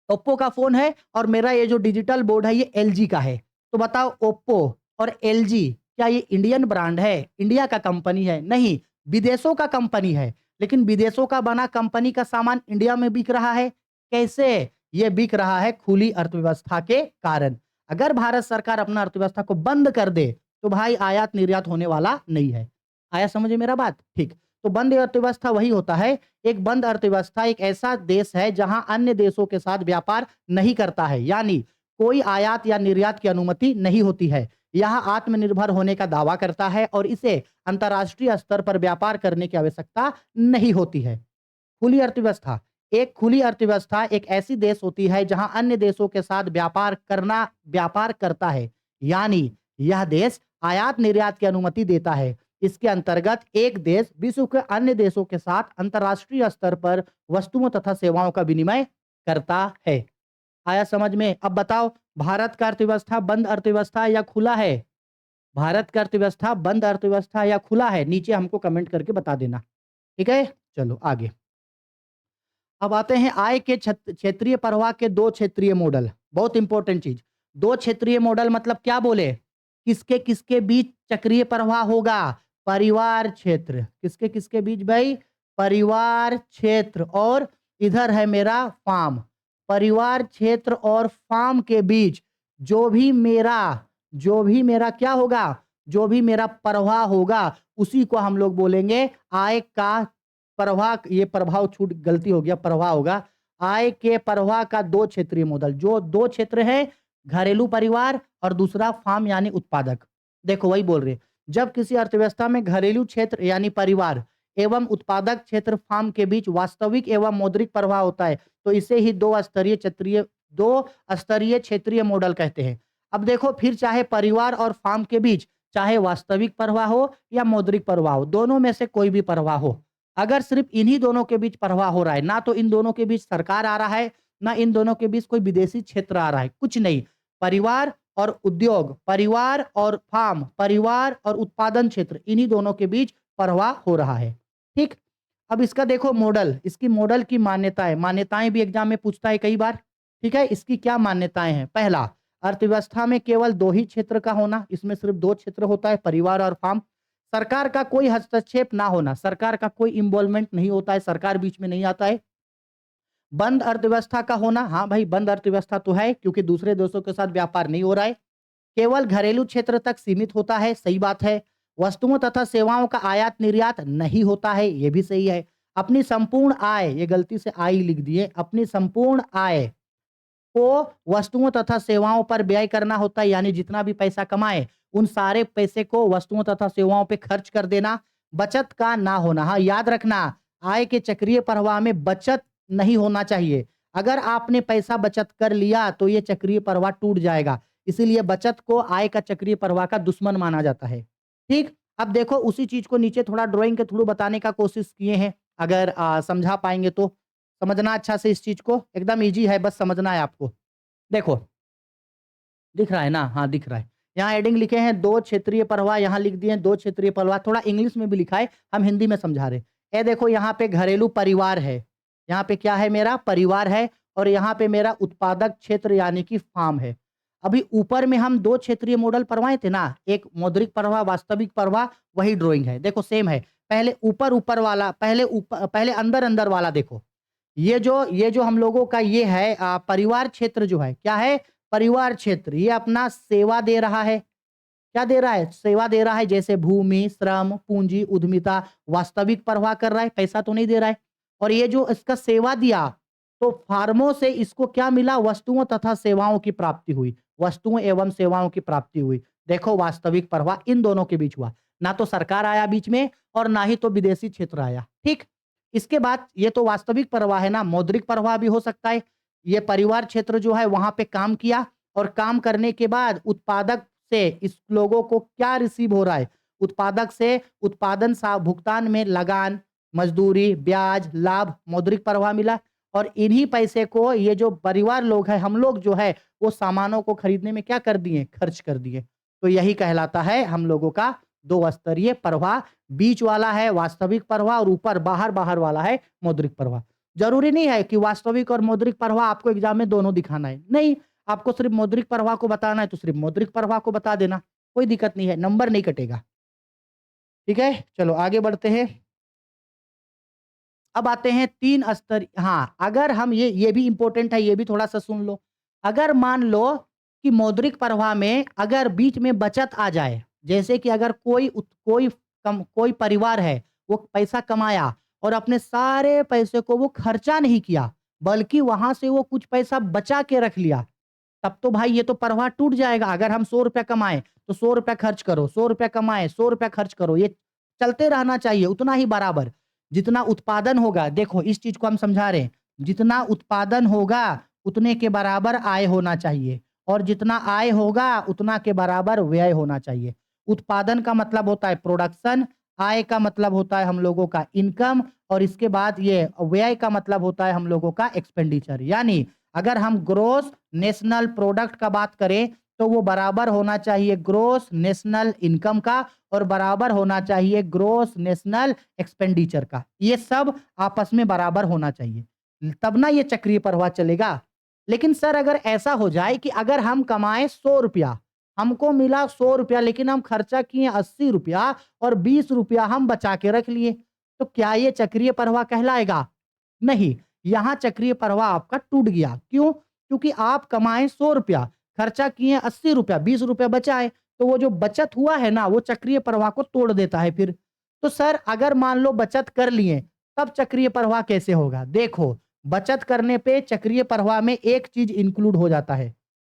ओप्पो का फ़ोन है और मेरा ये जो डिजिटल बोर्ड है ये एलजी का है। तो बताओ ओप्पो और एलजी क्या ये इंडियन ब्रांड है? इंडिया का कंपनी है? नहीं, विदेशों का कंपनी है। लेकिन विदेशों का बना कंपनी का सामान इंडिया में बिक रहा है। कैसे? ये बिक रहा है खुली अर्थव्यवस्था के कारण। अगर भारत सरकार अपना अर्थव्यवस्था को बंद कर दे, तो भाई आयात-निर्यात होने वाला नहीं है। आया समझ में मेरा बात? ठीक। तो बंद अर्थव्यवस्था वही होता है, एक बंद अर्थव्यवस्था एक ऐसा देश है जहां अन्य देशों के साथ व्यापार नहीं करता है, यानी कोई आयात या निर्यात की अनुमति नहीं होती है। यह आत्मनिर्भर होने का दावा करता है और इसे अंतर्राष्ट्रीय स्तर पर व्यापार करने की आवश्यकता नहीं होती है। खुली अर्थव्यवस्था एक खुली अर्थव्यवस्था एक ऐसी देश होती है जहां अन्य देशों के साथ व्यापार करता है, यानी यह देश आयात निर्यात की अनुमति देता है। इसके अंतर्गत एक देश विश्व के अन्य देशों के साथ अंतर्राष्ट्रीय स्तर पर वस्तुओं तथा सेवाओं का विनिमय करता है। आया समझ में? अब बताओ भारत का अर्थव्यवस्था बंद अर्थव्यवस्था या खुला है? भारत का अर्थव्यवस्था बंद अर्थव्यवस्था या खुला है? नीचे हमको कमेंट करके बता देना। ठीक है? चलो आगे। अब आते हैं आय के क्षेत्रीय प्रवाह के 2 क्षेत्रीय मॉडल। बहुत इंपॉर्टेंट चीज़। 2 क्षेत्रीय मॉडल मतलब क्या बोले? किसके-किसके बीच चक्रीय प्रवाह होगा? परिवार क्षेत्र। किसके-किसके बीच भाई? परिवार क्षेत्र और इधर है मेरा फार्म। परिवार क्षेत्र और फार्म के बीच जो भी मेरा क्या होगा? जो भी मेरा प्रवाह होगा, उसी को हम लोग बोलेंगे आय का प्रवाह। ये प्रभाव छूट गलती हो गया, प्रवाह होगा। आय के प्रवाह का 2 क्षेत्रीय मॉडल। जो 2 क्षेत्र हैं, घरेलू परिवार और दूसरा फार्म यानी उत्पादक। देखो वही बोल रहे हैं। जब किसी अर्थव्यवस्था में घरेलू क्षेत्र यानी परिवार एवं उत्पादक क्षेत्र फार्म के बीच वास्तविक एवं मौद्रिक प्रवाह होता है, तो इसे ही 2 स्तरीय क्षेत्रीय मॉडल कहते हैं। अब देखो फिर चाहे परिवार और फार्म के बीच चाहे वास्तविक प्रवाह हो या मौद्रिक प्रवाह हो, दोनों में से कोई भी प्रवाह हो, अगर सिर्फ इन्हीं दोनों के बीच प्रवाह हो रहा है, ना तो इन दोनों के बीच सरकार आ रहा है, ना इन दोनों के बीच कोई विदेशी क्षेत्र आ रहा है, कुछ नहीं। परिवार और उद्योग, परिवार और फार्म, परिवार और उत्पादन क्षेत्र, इन्हीं दोनों के बीच प्रवाह हो रहा है। ठीक? अब इसका देखो मॉडल, इसकी मॉडल की मान्यताएँ भी एग्ज़ाम में पूछता है कई बार। ठीक है? इसकी क्या मान्यताएँ हैं? पहला, अर्थव्यवस्था में केवल 2 ही क्षेत्र का होना, इसमें सिर्फ 2 क्षेत्र होता है, परिवार और फार्म। सरकार का कोई हस्तक्षेप ना होना, सरकार का कोई इन्वॉल्वमेंट नहीं होता है, सरकार बीच में नहीं आता है। बंद अर्थव्यवस्था का होना, हाँ भाई बंद अर्थव्यवस्था तो है क्योंकि दूसरे देशों के साथ व्यापार नहीं हो रहा है। केवल घरेलू क्षेत्र तक सीमित होता है, सही बात है। वस्तुओं तथा सेवाओं का आयात-निर्यात नहीं होता है, ये भी सही है। अपनी संपूर्ण आय, ये गलती से आय लिख दिए, अपनी संपूर्ण आय को वस्तुओं तथा सेवाओं पर व्यय करना होता है, यानी जितना भी पैसा कमाए उन सारे पैसे को वस्तुओं तथा सेवाओं पे खर्च कर देना। बचत का ना होना, हाँ याद रखना, आय के चक्रीय प्रवाह में बचत नहीं होना चाहिए। अगर आपने पैसा बचत कर लिया तो ये चक्रीय प्रवाह टूट जाएगा, इसीलिए बचत को आय का चक्रीय प्रवाह का दुश्मन माना जाता है। ठीक? अब देखो उसी चीज को नीचे थोड़ा ड्राइंग के थ्रू बताने का कोशिश किए हैं, अगर समझा पाएंगे तो समझना अच्छा से इस चीज को, एकदम ईजी है, बस समझना है आपको। देखो, दिख रहा है ना? हाँ, दिख रहा है। यहाँ हेडिंग लिखे हैं 2 क्षेत्रीय प्रवाह, यहाँ लिख दिए हैं 2 क्षेत्रीय प्रवाह, थोड़ा इंग्लिश में भी लिखा है, हम हिंदी में समझा रहे हैं। ये देखो यहाँ पे घरेलू परिवार है, यहाँ पे क्या है मेरा परिवार है और यहाँ पे मेरा उत्पादक क्षेत्र यानी कि फार्म है। अभी ऊपर में हम 2 क्षेत्रीय मॉडल पढ़वाए थे ना, एक मौद्रिक प्रवाह, वास्तविक प्रवाह, वही ड्राइंग है। देखो सेम है, पहले ऊपर-ऊपर वाला, पहले अंदर-अंदर वाला देखो। ये जो हम लोगों का ये है परिवार क्षेत्र जो है, क्या है? परिवार क्षेत्र, ये अपना सेवा दे रहा है। क्या दे रहा है? सेवा दे रहा है, जैसे भूमि, श्रम, पूंजी, उद्यमिता, वास्तविक प्रवाह कर रहा है, पैसा तो नहीं दे रहा है। और ये जो इसका सेवा दिया, तो फार्मों से इसको क्या मिला? वस्तुओं तथा सेवाओं की प्राप्ति हुई। वस्तुओं एवं सेवाओं की प्राप्ति हुई। देखो वास्तविक प्रवाह इन दोनों के बीच हुआ। ना तो सरकार आया बीच में और ना ही तो विदेशी क्षेत्र आया। ठीक? इसके बाद ये तो वास्तविक प्रवाह है ना, मौद्रिक प्रवाह भी हो सकता है। ये परिवार क्षेत्र जो है वहां पे काम किया और काम करने के बाद उत्पादक से इस लोगों को क्या रिसीव हो रहा है? उत्पादक से उत्पादन भुगतान में लगान, मजदूरी, ब्याज, लाभ, मौद्रिक प्रवाह मिला और इन्हीं पैसे को ये जो परिवार लोग हैं, हम लोग जो है वो सामानों को खरीदने में क्या कर दिए? खर्च कर दिए। तो यही कहलाता है हम लोगों का 2 स्तरीय प्रवाह। बीच वाला है वास्तविक प्रवाह और ऊपर बाहर वाला है मौद्रिक प्रवाह। जरूरी नहीं है कि वास्तविक और मौद्रिक प्रवाह आपको एग्जाम में दोनों दिखाना है। नहीं, आपको सिर्फ मौद्रिक प्रवाह को बताना है तो सिर्फ मौद्रिक प्रवाह को बता देना, कोई दिक्कत नहीं है, नंबर नहीं कटेगा। ठीक है? चलो आगे बढ़ते हैं। अब आते हैं 3 स्तर। हाँ, अगर हम ये भी इंपॉर्टेंट है, ये भी थोड़ा-सा सुन लो। अगर मान लो कि मौद्रिक प्रवाह में अगर बीच में बचत आ जाए, जैसे कि अगर कोई परिवार है, वो पैसा कमाया और अपने सारे पैसे को वो खर्चा नहीं किया, बल्कि वहाँ से वो कुछ पैसा बचा के रख लिया, तब तो भाई ये तो प्रवाह टूट जाएगा। अगर हम ₹100 कमाएँ, तो ₹100 खर्च करो, ₹100 कमाएँ, ₹100 खर्च करो, ये चलते रहना चाहिए उतना ही बराबर। जितना उत्पादन होगा, देखो इस चीज़ को हम समझा रहे हैं, जितना उत्पादन होगा उतने के बराबर आय होना चाहिए और जितना आय होगा उतना के बराबर व्यय होना चाहिए। उत्पादन का मतलब होता है प्रोडक्शन, आय का मतलब होता है हम लोगों का इनकम और इसके बाद ये व्यय का मतलब होता है हम लोगों का एक्सपेंडिचर। यानी अगर हम ग्रॉस नेशनल प्रोडक्ट का बात करें तो वो बराबर होना चाहिए ग्रॉस नेशनल इनकम का और बराबर होना चाहिए ग्रॉस नेशनल एक्सपेंडिचर का। ये सब आपस में बराबर होना चाहिए, तब ना ये चक्रीय प्रवाह चलेगा। लेकिन सर अगर ऐसा हो जाए कि अगर हम कमाएं ₹100, हमको मिला ₹100 लेकिन हम खर्चा किए ₹80 और ₹20 हम बचा के रख लिए, तो क्या ये चक्रीय प्रवाह कहलाएगा? नहीं, यहाँ चक्रीय प्रवाह आपका टूट गया। क्यों? क्योंकि आप कमाए ₹100, खर्चा किए ₹80, ₹20 बचाए, तो वो जो बचत हुआ है ना, वो चक्रीय प्रवाह को तोड़ देता है फिर। तो सर अगर मान लो बचत कर लिए, तब चक्रीय प्रवाह कैसे होगा? देखो, बचत करने पे चक्रीय प्रवाह में एक चीज़ इंक्लूड हो जाता है।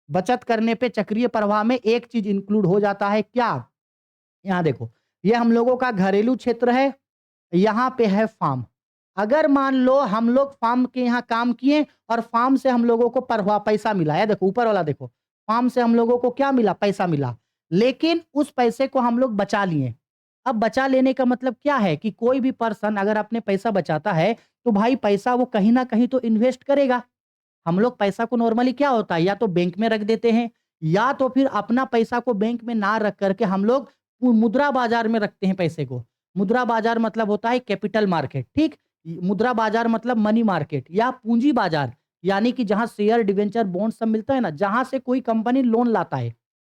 बचत करने पे चक्रीय प्रवाह में एक चीज़ इंक्लूड हो जाता है, क्या? यहाँ देखो, ये हम लोगों का घरेलू क्षेत्र है, यहाँ पे है फार्म। अगर मान लो हम लोग फार्म के यहाँ काम किए और फार्म से हम लोगों को पैसा मिला है, देखो ऊपर वाला देखो, फार्म से हम लोगों को क्या मिला? पैसा मिला। लेकिन उस पैसे को हम लोग बचा लिए। अब बचा लेने का मतलब क्या है कि कोई भी पर्सन अगर अपने पैसा बचाता है, तो भाई पैसा वो कहीं न कहीं तो इन्वेस्ट करेगा। हम लोग पैसा को नॉर्मली क्या होता है या तो बैंक में रख देते हैं या तो फिर अपना पैसा को बैंक में ना रख करके हम लोग मुद्रा बाजार में रखते हैं पैसे को। मुद्रा बाजार मतलब होता है कैपिटल मार्केट, ठीक? मुद्रा बाजार मतलब मनी मार्केट या पूंजी बाजार, यानी कि जहां शेयर, डिवेंचर, बॉन्ड सब मिलता है ना, जहां से कोई कंपनी लोन लाता है।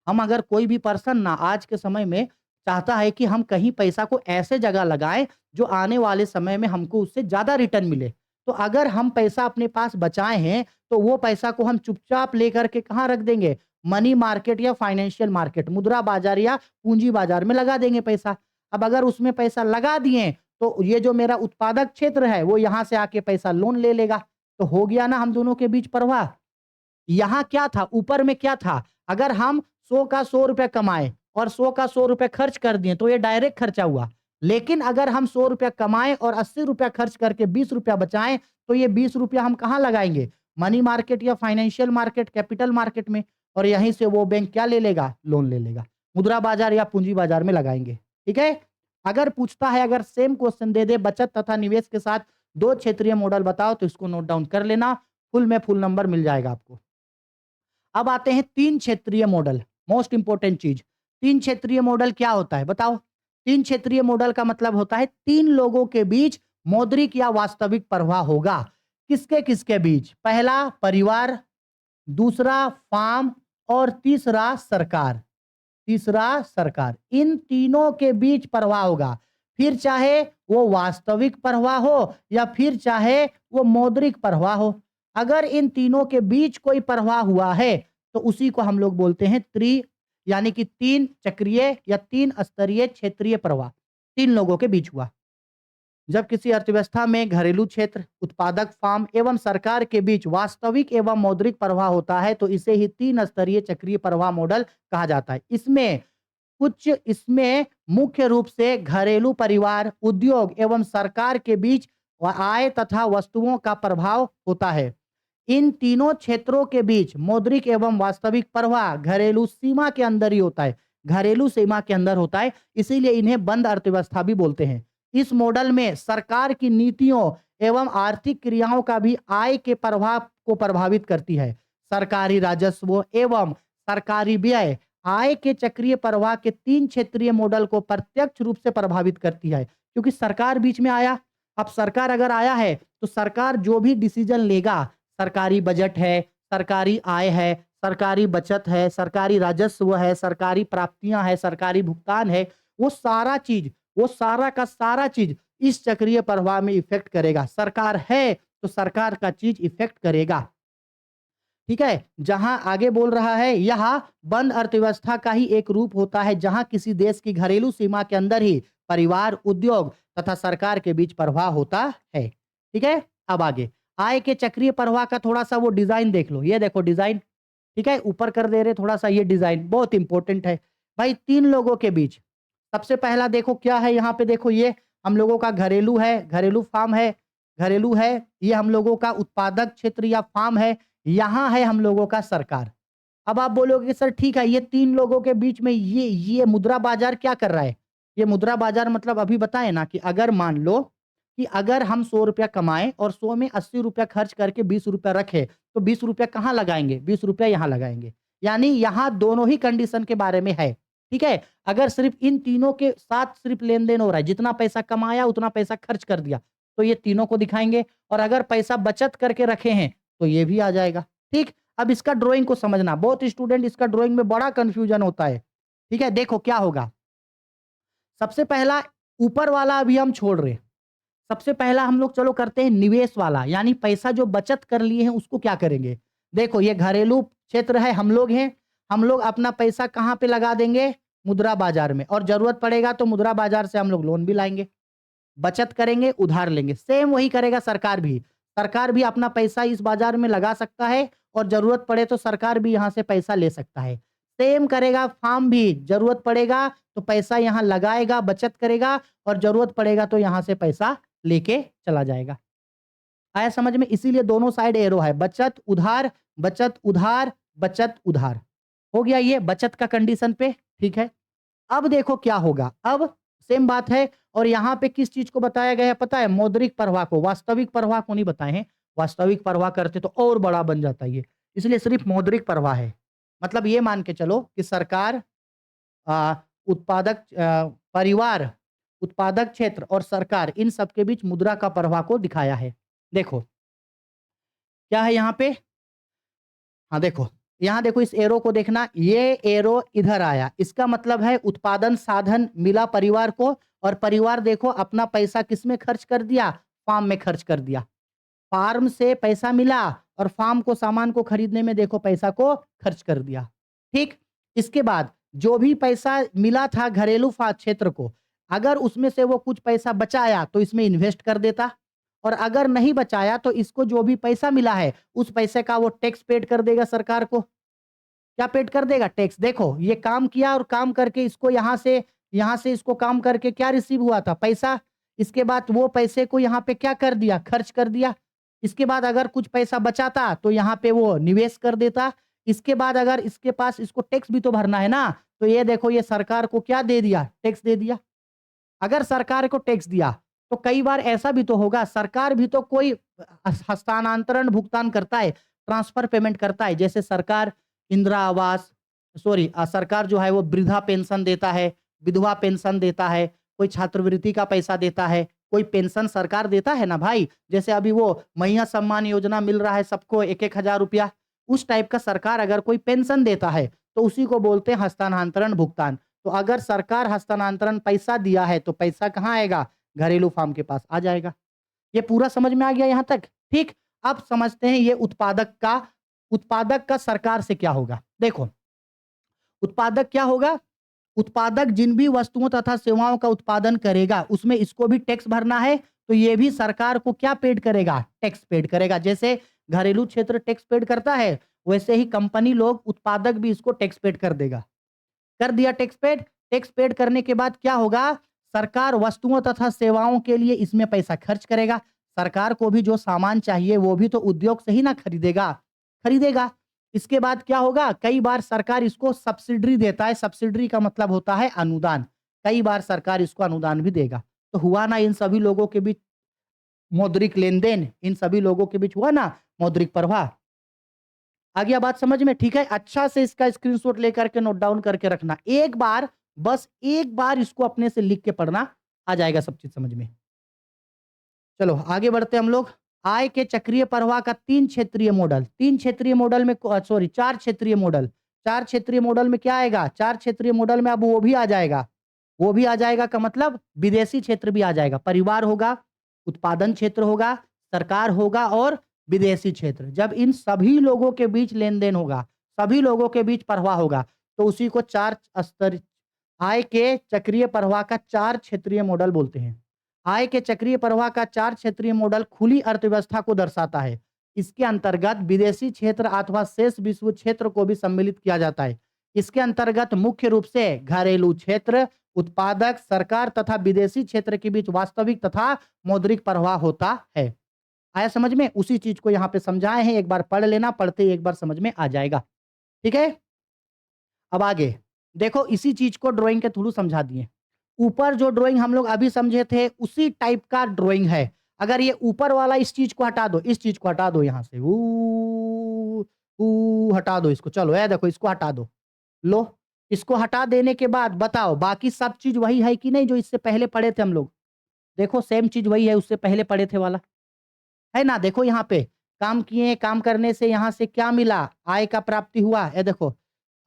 हम अगर कोई भी पर्सन ना आज के समय में चाहता है कि हम कहीं पैसा को ऐसे जगह लगाएं जो आने वाले समय में हमको उससे ज्यादा रिटर्न मिले, तो अगर हम पैसा अपने पास बचाए हैं तो वो पैसा को हम चुपचाप लेकर के कहाँ रख देंगे? मनी मार्केट या फाइनेंशियल मार्केट, मुद्रा बाजार या पूंजी बाजार में लगा देंगे पैसा। अब अगर उसमें पैसा लगा दिए तो ये जो मेरा उत्पादक क्षेत्र है वो यहाँ से आके पैसा लोन ले लेगा। तो हो गया ना हम दोनों के बीच प्रवाह। यहाँ क्या था? ऊपर में क्या था? अगर हम 100 का ₹100 कमाए और 100 का ₹100 खर्च कर दिए तो ये डायरेक्ट खर्चा हुआ। लेकिन अगर हम ₹100 कमाएँ और ₹80 खर्च करके ₹20 बचाएँ, तो ये ₹20 हम कहाँ लगाएँगे? मनी मार्केट या फाइनेंशियल मार्केट, कैपिटल मार्केट में, और यहीं से वो बैंक क्या ले लेगा? लोन ले लेगा। मुद्रा बाजार या पूंजी बाजार में लगाएँगे। ठीक है? अगर पूछता है, अगर सेम क्वेश्चन दे दे बचत तथा निवेश के साथ 2 क्षेत्रीय मॉडल बताओ, तो इसको नोट डाउन कर लेना। फुल में फुल नंबर मिल जाएगा आपको। अब आते हैं 3 क्षेत्रीय मॉडल। मोस्ट इंपॉर्टेंट चीज। 3 क्षेत्रीय मॉडल क्या होता है बताओ? 3 क्षेत्रीय मॉडल का मतलब होता है 3 लोगों के बीच मौद्रिक या वास्तविक प्रवाह होगा। किसके-किसके बीच? पहला परिवार, दूसरा फार्म और तीसरा सरकार। तीसरा सरकार। इन तीनों के बीच प्रवाह होगा। फिर चाहे वो वास्तविक प्रवाह हो या फिर चाहे वो मौद्रिक प्रवाह हो। अगर इन तीनों के बीच कोई प्रवाह हुआ है तो उसी को हम लोग बोलते हैं यानी कि 3 चक्रीय या 3 स्तरीय क्षेत्रीय प्रवाह। 3 लोगों के बीच हुआ। जब किसी अर्थव्यवस्था में घरेलू क्षेत्र, उत्पादक फार्म एवं सरकार के बीच वास्तविक एवं मौद्रिक प्रवाह होता है तो इसे ही 3 स्तरीय चक्रीय प्रवाह मॉडल कहा जाता है। इसमें मुख्य रूप से घरेलू परिवार, उद्योग एवं सरकार के बीच आय तथा वस्तुओं का प्रभाव होता है। इन तीनों क्षेत्रों के बीच मौद्रिक एवं वास्तविक प्रवाह घरेलू सीमा के अंदर ही होता है। घरेलू सीमा के अंदर होता है, इसीलिए इन्हें बंद अर्थव्यवस्था भी बोलते हैं। इस मॉडल में सरकार की नीतियों एवं आर्थिक क्रियाओं का भी आय के प्रभाव को प्रभावित करती है। सरकारी राजस्व एवं सरकारी व्यय आय के चक्रीय प्रवाह के 3 क्षेत्रीय मॉडल को प्रत्यक्ष रूप से प्रभावित करती है, क्योंकि सरकार बीच में आया। अब सरकार अगर आया है तो सरकार जो भी डिसीजन लेगा, सरकारी बजट है, सरकारी आय है, सरकारी बचत है, सरकारी राजस्व है, सरकारी प्राप्तियां है, सरकारी भुगतान है, वो सारा का सारा चीज इस चक्रीय प्रवाह में इफेक्ट करेगा। सरकार है तो सरकार का चीज इफेक्ट करेगा। ठीक है, जहां आगे बोल रहा है यह बंद अर्थव्यवस्था का ही एक रूप होता है जहां किसी देश की घरेलू सीमा के अंदर ही परिवार, उद्योग तथा सरकार के बीच प्रवाह होता है। ठीक है, अब आगे आय के चक्रीय प्रवाह का थोड़ा सा वो डिजाइन देख लो। ये देखो डिजाइन, ठीक है, ऊपर कर दे रहे थोड़ा सा। ये डिजाइन बहुत इंपॉर्टेंट है भाई। 3 लोगों के बीच सबसे पहला देखो क्या है यहाँ पे। देखो ये हम लोगों का घरेलू है, घरेलू फार्म है, घरेलू है। ये हम लोगों का उत्पादक क्षेत्र या फार्म है। यहाँ है हम लोगों का सरकार। अब आप बोलोगे सर ठीक है, ये 3 लोगों के बीच में ये मुद्रा बाजार क्या कर रहा है? ये मुद्रा बाजार मतलब अभी बताए ना कि अगर मान लो कि अगर हम 100 रुपया कमाएं और 100 में 80 रुपया खर्च करके 20 रुपया रखे तो 20 रुपया कहाँ लगाएंगे? 20 रुपया यहाँ लगाएंगे। यानी यहाँ दोनों ही कंडीशन के बारे में है। ठीक है, अगर सिर्फ इन तीनों के साथ सिर्फ लेन देन हो रहा है, जितना पैसा कमाया उतना पैसा खर्च कर दिया, तो ये तीनों को दिखाएंगे। और अगर पैसा बचत करके रखे हैं तो ये भी आ जाएगा। ठीक, अब इसका ड्राइंग को समझना। बहुत स्टूडेंट इसका ड्राइंग में बड़ा कंफ्यूजन होता है। ठीक है, देखो क्या होगा। सबसे पहला ऊपर वाला अभी हम छोड़ रहे। सबसे पहला हम लोग चलो करते हैं निवेश वाला, यानी पैसा जो बचत कर लिए हैं उसको क्या करेंगे। देखो ये घरेलू क्षेत्र है, हम लोग हैं, हम लोग अपना पैसा कहाँ पे लगा देंगे? मुद्रा बाजार में। और जरूरत पड़ेगा तो मुद्रा बाजार से हम लोग लोन भी लाएंगे, बचत करेंगे, उधार लेंगे। सेम वही करेगा सरकार भी। सरकार भी अपना पैसा इस बाजार में लगा सकता है और जरूरत पड़े तो सरकार भी यहाँ से पैसा ले सकता है। सेम करेगा फार्म भी, जरूरत पड़ेगा तो पैसा यहाँ लगाएगा, बचत करेगा और जरूरत पड़ेगा तो यहाँ से पैसा लेके चला जाएगा। आया समझ में? इसीलिए दोनों साइड एरो है, बचत उधार, बचत उधार, बचत उधार। हो गया ये बचत का कंडीशन पे। ठीक है, अब देखो क्या होगा। अब सेम बात है और यहाँ पे किस चीज को बताया गया है पता है? मौद्रिक प्रवाह को, वास्तविक प्रवाह को नहीं बताए हैं। वास्तविक प्रवाह करते तो और बड़ा बन जाता है ये, इसलिए सिर्फ मौद्रिक प्रवाह है। मतलब ये मान के चलो कि सरकार, आ, परिवार, उत्पादक क्षेत्र और सरकार, इन सबके बीच मुद्रा का प्रवाह को दिखाया है। देखो क्या है यहाँ पे। हाँ देखो, यहाँ देखो इस एरो को देखना, ये एरो इधर आया, इसका मतलब है उत्पादन साधन मिला परिवार को और परिवार देखो अपना पैसा किसमें खर्च कर दिया? फार्म में खर्च कर दिया। फार्म से पैसा मिला और फार्म को सामान को खरीदने में देखो पैसा को खर्च कर दिया। ठीक, इसके बाद जो भी पैसा मिला था घरेलू क्षेत्र को, अगर उसमें से वो कुछ पैसा बचाया तो इसमें इन्वेस्ट कर देता और अगर नहीं बचाया तो इसको जो भी पैसा मिला है उस पैसे का वो टैक्स पेड कर देगा सरकार को। क्या पेड कर देगा? टैक्स। देखो ये काम किया और काम करके इसको यहाँ से इसको काम करके क्या रिसीव हुआ था? पैसा। इसके बाद वो पैसे को यहाँ पे क्या कर दिया? खर्च कर दिया। इसके बाद अगर कुछ पैसा बचाता तो यहाँ पे वो निवेश कर देता। इसके बाद अगर इसके पास इसको टैक्स भी तो भरना है ना, तो ये देखो ये सरकार को क्या दे दिया? टैक्स दे दिया। अगर सरकार को टैक्स दिया तो कई बार ऐसा भी तो होगा सरकार भी तो कोई हस्तांतरण भुगतान करता है, ट्रांसफर पेमेंट करता है। जैसे सरकार इंदिरा आवास, सॉरी सरकार जो है वो वृद्धा पेंशन देता है, विधवा पेंशन देता है, कोई छात्रवृत्ति का पैसा देता है, कोई पेंशन सरकार देता है ना भाई। जैसे अभी वो मैया सम्मान योजना मिल रहा है सबको 1-1 हज़ार रुपया, उस टाइप का सरकार अगर कोई पेंशन देता है, तो उसी को बोलते हैं हस्तांतरण भुगतान। तो अगर सरकार हस्तांतरण पैसा दिया है, तो पैसा कहाँ आएगा? घरेलू फार्म के पास आ जाएगा। ये पूरा समझ में आ गया यहाँ तक? ठीक। अब समझते हैं ये उत्पादक का सरकार से क्या होगा? देखो, उत्पादक क्या होगा? उत्पादक जिन भी वस्तुओं तथा सेवाओं का उत्पादन करेगा, उसमें इसको भी टैक्स भरना है, तो ये भी सरकार को क्या पेड करेगा? टैक्स पेड करेगा। जैसे घरेलू क्षेत्र टैक्स पेड करता है, वैसे ही कंपनी लोग, उत्पादक भी इसको टैक्स पेड कर देगा। कर दिया टैक्स पेड करने के बाद क्या होगा? सरकार वस्तुओं तथा सेवाओं के लिए इसमें पैसा खर्च करेगा। सरकार को भी जो सामान चाहिए वो भी तो उद्योग से ही ना खरीदेगा। इसके बाद क्या होगा? कई बार सरकार इसको सब्सिडी देता है। सब्सिडी का मतलब होता है अनुदान। कई बार सरकार इसको अनुदान भी देगा। तो हुआ ना इन सभी लोगों के बीच मौद्रिक लेन-देन, इन सभी लोगों के बीच हुआ ना मौद्रिक प्रवाह। आ गया बात समझ में? ठीक है, अच्छा से इसका स्क्रीनशॉट लेकर के नोट डाउन करके रखना। एक बार, बस एक बार इसको अपने से लिख के पढ़ना, आ जाएगा सब चीज़ समझ में। चलो आगे बढ़ते हैं हम लोग। आय के चक्रीय प्रवाह का 3 क्षेत्रीय मॉडल। 3 क्षेत्रीय मॉडल में 4 क्षेत्रीय मॉडल। 4 क्षेत्रीय मॉडल में क्या आएगा? 4 क्षेत्रीय मॉडल में अब वो भी आ जाएगा। वो भी आ जाएगा का मतलब विदेशी क्षेत्र भी आ जाएगा। परिवार होगा, उत्पादन क्षेत्र होगा, सरकार होगा और विदेशी क्षेत्र। जब इन सभी लोगों के बीच लेन-देन होगा, सभी लोगों के बीच प्रवाह होगा, तो उसी को 4 स्तर आय के चक्रीय प्रवाह का 4 क्षेत्रीय मॉडल बोलते हैं। आय के चक्रीय प्रवाह का 4 क्षेत्रीय मॉडल खुली अर्थव्यवस्था को दर्शाता है। इसके अंतर्गत विदेशी क्षेत्र अथवा शेष विश्व क्षेत्र को भी सम्मिलित किया जाता है। इसके अंतर्गत मुख्य रूप से घरेलू क्षेत्र, उत्पादक, सरकार तथा विदेशी क्षेत्र के बीच वास्तविक तथा मौद्रिक प्रवाह होता है। आया समझ में? उसी चीज को यहाँ पे समझाए हैं, एक बार पढ़ लेना, पढ़ते ही एक बार समझ में आ जाएगा। ठीक है? अब आगे देखो, इसी चीज को ड्राइंग के थ्रू समझा दिए। ऊपर जो ड्राइंग हम लोग अभी समझे थे, उसी टाइप का ड्राइंग है। अगर ये ऊपर वाला इस चीज को हटा दो, इस चीज को हटा दो यहाँ से, हटा दो इसको। चलो ये देखो, इसको हटा दो। लो, इसको हटा देने के बाद बताओ बाकी सब चीज वही है कि नहीं जो इससे पहले पढ़े थे हम लोग? देखो सेम चीज वही है, उससे पहले पढ़े थे वाला, है ना? देखो यहाँ पे काम किए, काम करने से यहाँ से क्या मिला? आय का प्राप्ति हुआ। ये देखो,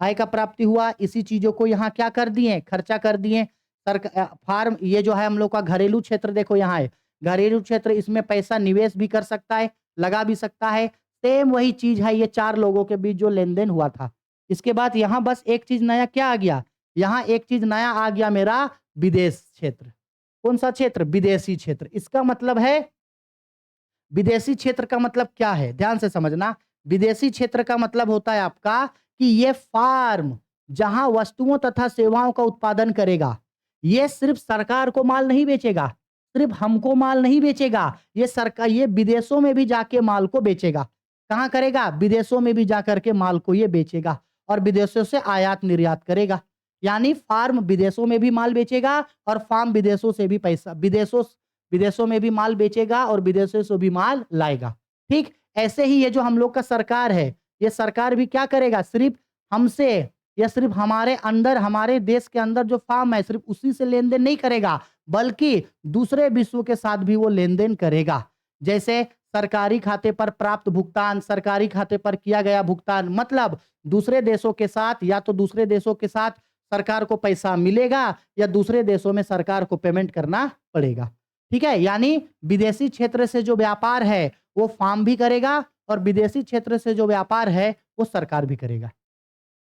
आय का प्राप्ति हुआ। इसी चीजों को यहाँ क्या कर दिए? खर्चा कर दिए। फार्म, ये जो है हम लोग का घरेलू क्षेत्र, देखो यहाँ है घरेलू क्षेत्र, इसमें पैसा निवेश भी कर सकता है, लगा भी सकता है। सेम वही चीज है, ये 4 लोगों के बीच जो लेन-देन हुआ था। इसके बाद यहाँ बस एक चीज नया क्या आ गया? यहाँ एक चीज नया आ गया मेरा, विदेश क्षेत्र। कौन सा क्षेत्र? विदेशी क्षेत्र। इसका मतलब है, विदेशी क्षेत्र का मतलब क्या है? ध्यान से समझना। विदेशी क्षेत्र का मतलब होता है आपका कि ये फार्म जहां वस्तुओं तथा सेवाओं का उत्पादन करेगा, ये सिर्फ सरकार को माल नहीं बेचेगा, सिर्फ हमको माल नहीं बेचेगा, ये विदेशों में भी जाके माल को बेचेगा। कहां करेगा? विदेशों में भी जाकर के माल को ये बेचेगा और विदेशों से आयात निर्यात करेगा। यानी फार्म विदेशों में भी माल बेचेगा और फार्म विदेशों से भी विदेशों में भी माल बेचेगा और विदेशों से भी माल लाएगा। ठीक ऐसे ही ये जो हम लोग का सरकार है, ये सरकार भी क्या करेगा? सिर्फ हमसे या सिर्फ हमारे अंदर, हमारे देश के अंदर जो फार्म है, सिर्फ उसी से लेन-देन नहीं करेगा, बल्कि दूसरे विश्व के साथ भी वो लेन-देन करेगा। जैसे सरकारी खाते पर प्राप्त भुगतान, सरकारी खाते पर किया गया भुगतान, मतलब दूसरे देशों के साथ, या तो दूसरे देशों के साथ सरकार को पैसा मिलेगा या दूसरे देशों में सरकार को पेमेंट करना पड़ेगा। ठीक है? यानी विदेशी क्षेत्र से जो व्यापार है वो फार्म भी करेगा और विदेशी क्षेत्र से जो व्यापार है वो सरकार भी करेगा।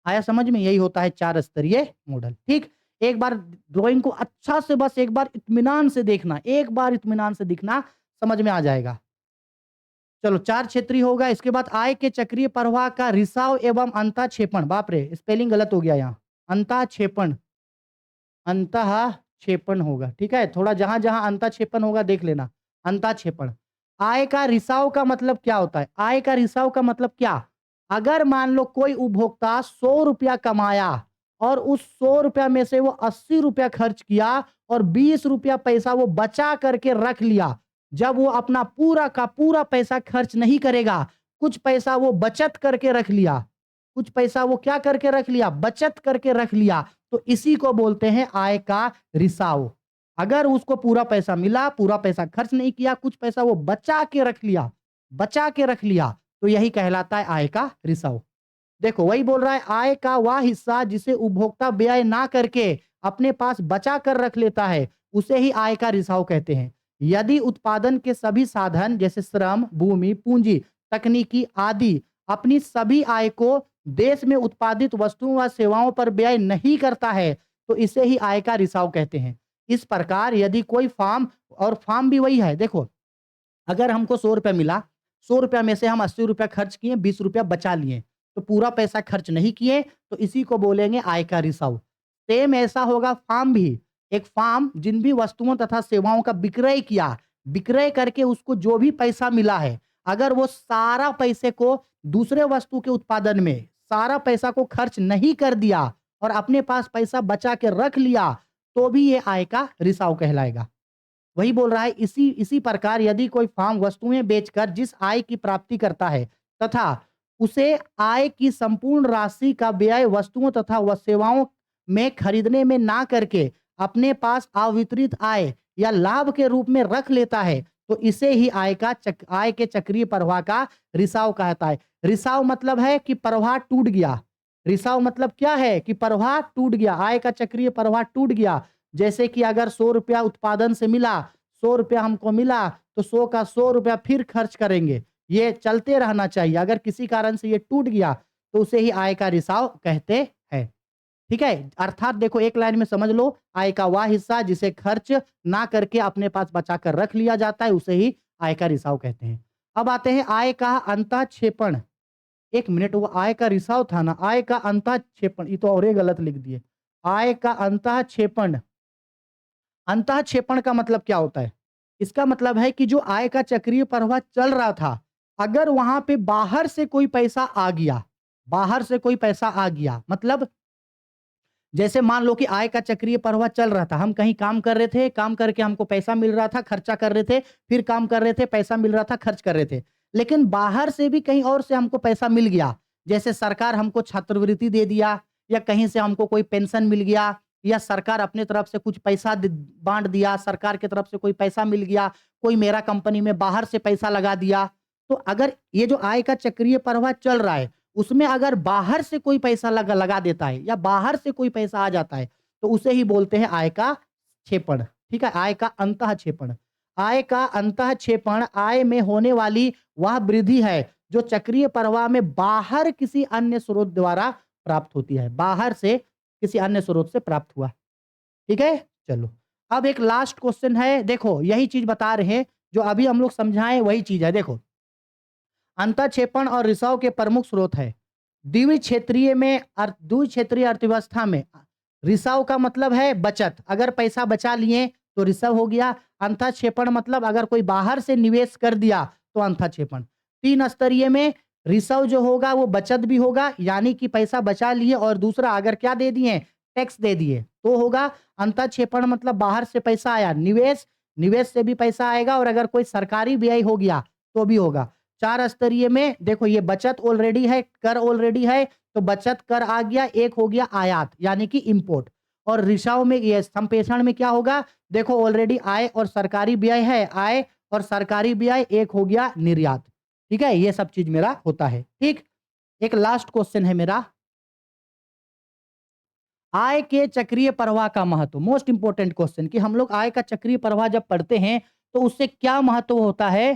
आया समझ में? यही होता है 4 स्तरीय मॉडल। ठीक? एक बार ड्राइंग को अच्छा से, बस एक बार इत्मीनान से देखना, एक बार इत्मीनान से दिखना, समझ में आ जाएगा। चलो 4 क्षेत्रीय होगा। इसके बाद आय के चक्रीय प्रवाह का रिसाव एवं अंतःक्षेपण। बाप रे, स्पेलिंग गलत हो गया यहाँ। अंतःक्षेपण, अंतःक्षेपण होगा। ठीक है? थोड़ा जहां-जहां अंतःक्षेपण होगा देख लेना। अंतःक्षेपण। आय का रिसाव का मतलब क्या होता है? आय का रिसाव का मतलब क्या? अगर मान लो कोई उपभोक्ता 100 रुपया कमाया और उस 100 रुपया में से वो 80 रुपया खर्च किया और 20 रुपया पैसा वो बचा करके रख लिया। जब वो अपना पूरा का पूरा पैसा खर्च नहीं करेगा, कुछ पैसा वो बचत करके रख लिया, कुछ पैसा वो क्या करके रख लिया, बचत करके रख लिया, तो इसी को बोलते हैं आय का रिसाव। अगर उसको पूरा पैसा मिला, पूरा पैसा खर्च नहीं किया, कुछ पैसा वो बचा के रख लिया, बचा के रख लिया, तो यही कहलाता है आय का रिसाव। देखो वही बोल रहा है, आय का वह हिस्सा जिसे उपभोक्ता व्यय ना करके अपने पास बचा कर रख लेता है, उसे ही आय का रिसाव कहते हैं। यदि उत्पादन के सभी साधन जैसे श्रम, भूमि, पूंजी, तकनीकी आदि अपनी सभी आय को देश में उत्पादित वस्तुओं व सेवाओं पर व्यय नहीं करता है, तो इसे ही आय का रिसाव कहते हैं। इस प्रकार यदि कोई फार्म, और फार्म भी वही है, देखो अगर हमको 100 रुपया मिला, 100 रुपया में से हम 80 रुपया खर्च किए, 20 रुपया बचा लिए, तो पूरा पैसा खर्च नहीं किए, तो इसी को बोलेंगे आय का रिसाव। सेम ऐसा होगा फार्म भी। एक फार्म जिन भी वस्तुओं तथा सेवाओं का विक्रय किया, विक्रय करके उसको जो भी पैसा मिला है, अगर वो सारा पैसे को दूसरे वस्तु के उत्पादन में, सारा पैसा को खर्च नहीं कर दिया और अपने पास पैसा बचा के रख लिया, तो भी ये आय का रिसाव कहलाएगा। वही बोल रहा है, इसी इसी प्रकार यदि कोई फार्म वस्तुएं बेचकर जिस आय की प्राप्ति करता है तथा उसे आय की संपूर्ण राशि का व्यय वस्तुओं तथा सेवाओं में खरीदने में ना करके अपने पास अवितरित आय या लाभ के रूप में रख लेता है, तो इसे ही आय के चक्रीय प्रवाह का रिसाव कहता है। रिसाव मतलब है कि प्रवाह टूट गया। रिसाव मतलब क्या है कि प्रवाह टूट गया, आय का चक्रीय प्रवाह टूट गया। जैसे कि अगर 100 रुपया उत्पादन से मिला, 100 रुपया हमको मिला, तो 100 का 100 रुपया फिर खर्च करेंगे। ये चलते रहना चाहिए। अगर किसी कारण से ये टूट गया, तो उसे ही आय का रिसाव कहते हैं। ठीक है? अर्थात देखो एक लाइन में समझ लो, आय का वह हिस्सा जिसे खर्च ना करके अपने पास बचा कर रख लिया जाता है, उसे ही आय का रिसाव कहते हैं। अब आते हैं आय का अंतःक्षेपण। 1 मिनट, वो आय का रिसाव था ना, आय का अंतःक्षेपण, ये तो और ये गलत लिख दिए। आय का अंतःक्षेपण। अंतःक्षेपण का मतलब क्या होता है? इसका मतलब है कि जो आय का चक्रीय प्रवाह चल रहा था, अगर वहां पे बाहर से कोई पैसा आ गया, बाहर से कोई पैसा आ गया, मतलब जैसे मान लो कि आय का चक्रीय प्रवाह चल रहा था, हम कहीं काम कर रहे थे, काम करके हमको पैसा मिल रहा था, खर्चा कर रहे थे, फिर काम कर रहे थे, पैसा मिल रहा था, खर्च कर रहे थे। लेकिन बाहर से भी कहीं और से हमको पैसा मिल गया, जैसे सरकार हमको छात्रवृत्ति दे दिया, या कहीं से हमको कोई पेंशन मिल गया, या सरकार अपने तरफ से कुछ पैसा बांट दिया, सरकार की तरफ से कोई पैसा मिल गया, कोई मेरा कंपनी में बाहर से पैसा लगा दिया। तो अगर ये जो आय का चक्रीय प्रवाह चल रहा है, उसमें अगर बाहर से कोई पैसा लगा देता है, या बाहर से कोई पैसा आ जाता है, तो उसे ही बोलते हैं आय का क्षेपण। ठीक है? आय का अंतःक्षेपण। आय का अंतःक्षेपण आय में होने वाली वह वृद्धि है जो चक्रीय प्रवाह में बाहर किसी अन्य स्रोत द्वारा प्राप्त होती है। बाहर से किसी अन्य स्रोत से प्राप्त हुआ। ठीक है? चलो, अब एक लास्ट क्वेश्चन है। देखो यही चीज बता रहे हैं जो अभी हम लोग समझाएं, वही चीज है। देखो, अंतःक्षेपण और रिसाव के प्रमुख स्रोत है। द्विक्षेत्रीय अर्थव्यवस्था में रिसाव का मतलब है बचत। अगर पैसा बचा लिए तो रिसाव हो गया। अंतःक्षेपण मतलब अगर कोई बाहर से निवेश कर दिया तो अंतःक्षेपण। 3 स्तरीय में रिसाव जो होगा वो बचत भी होगा, यानी कि पैसा बचा लिए, और दूसरा अगर क्या दे दिए, टैक्स दे दिए, तो होगा अंतःक्षेपण। मतलब बाहर से पैसा आया, निवेश, निवेश से भी पैसा आएगा, और अगर कोई सरकारी व्यय हो गया तो भी होगा। 4 स्तरीय में देखो, ये बचत ऑलरेडी है, कर ऑलरेडी है, तो बचत कर आ गया। एक हो गया आयात यानी कि इंपोर्ट। और रिसाव में, ये संप्रेषण में क्या होगा, देखो ऑलरेडी आय और सरकारी व्यय है, आय और सरकारी व्यय, एक हो गया निर्यात। ठीक है? ये सब चीज मेरा होता है। ठीक, एक लास्ट क्वेश्चन है मेरा, आय के चक्रीय प्रवाह का महत्व। मोस्ट इंपोर्टेंट क्वेश्चन, कि हम लोग आय का चक्रीय प्रवाह जब पढ़ते हैं तो उससे क्या महत्व होता है,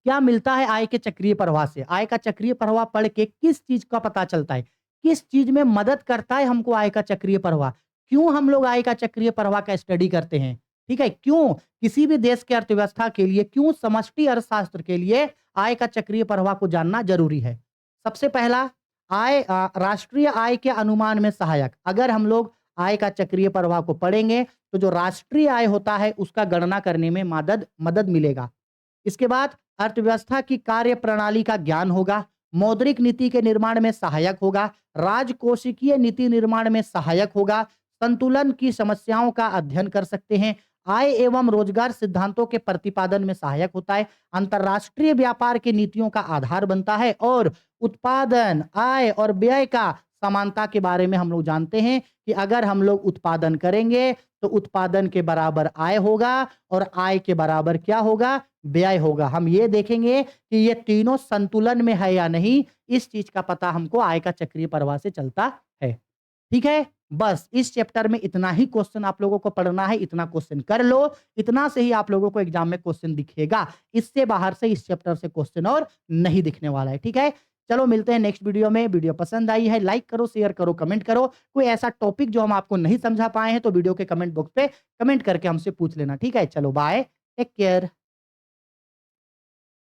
क्या मिलता है आय के चक्रीय प्रवाह से। आय का चक्रीय प्रवाह पढ़ के किस चीज का पता चलता है, किस चीज में मदद करता है हमको आय का चक्रीय प्रवाह। क्यों हम लोग आय का चक्रीय प्रवाह का स्टडी करते हैं? ठीक है? क्यों किसी भी देश के अर्थव्यवस्था के लिए, क्यों समष्टि अर्थशास्त्र के लिए आय का चक्रीय प्रवाह को जानना जरूरी है? सबसे पहला, आय राष्ट्रीय आय के अनुमान में सहायक। अगर हम लोग आय का चक्रीय प्रवाह को पढ़ेंगे तो जो राष्ट्रीय आय होता है उसका गणना करने में मदद मिलेगा। इसके बाद अर्थव्यवस्था की कार्य प्रणाली का ज्ञान होगा, मौद्रिक नीति के निर्माण में सहायक होगा, राजकोषीय नीति निर्माण में सहायक होगा, संतुलन की समस्याओं का अध्ययन कर सकते हैं, आय एवं रोजगार सिद्धांतों के प्रतिपादन में सहायक होता है, अंतर्राष्ट्रीय व्यापार की नीतियों का आधार बनता है और उत्पादन, आय और व्यय का समानता के बारे में हम लोग जानते हैं कि अगर हम लोग उत्पादन करेंगे, तो उत्पादन के बराबर आय होगा और आय के बराबर क्या होगा? व्यय होगा। हम ये देखेंगे कि ये तीनों संतुलन में है या नहीं, इस चीज़ का पता हमको आय का चक्रीय प्रवाह से चलता है। ठीक है? बस इस चैप्टर में इतना ही क्वेश्चन आप लोगों को पढ़ना है, इतना क्वेश्चन कर लो, इतना से ही आप लोगों को एग्ज़ाम में क्वेश्चन दिखेगा। इससे बाहर से इस चैप्टर से क्वेश्चन और नहीं दिखने वाला है, ठीक है? चलो मिलते हैं नेक्स्ट वीडियो में। वीडियो पसंद आई है, लाइक करो, शेयर करो, कमेंट करो। कोई ऐसा टॉपिक जो हम आपको नहीं समझा पाए हैं, तो वीडियो के कमेंट बॉक्स पे कमेंट करके हमसे पूछ लेना, ठीक है? चलो बाय, टेक केयर।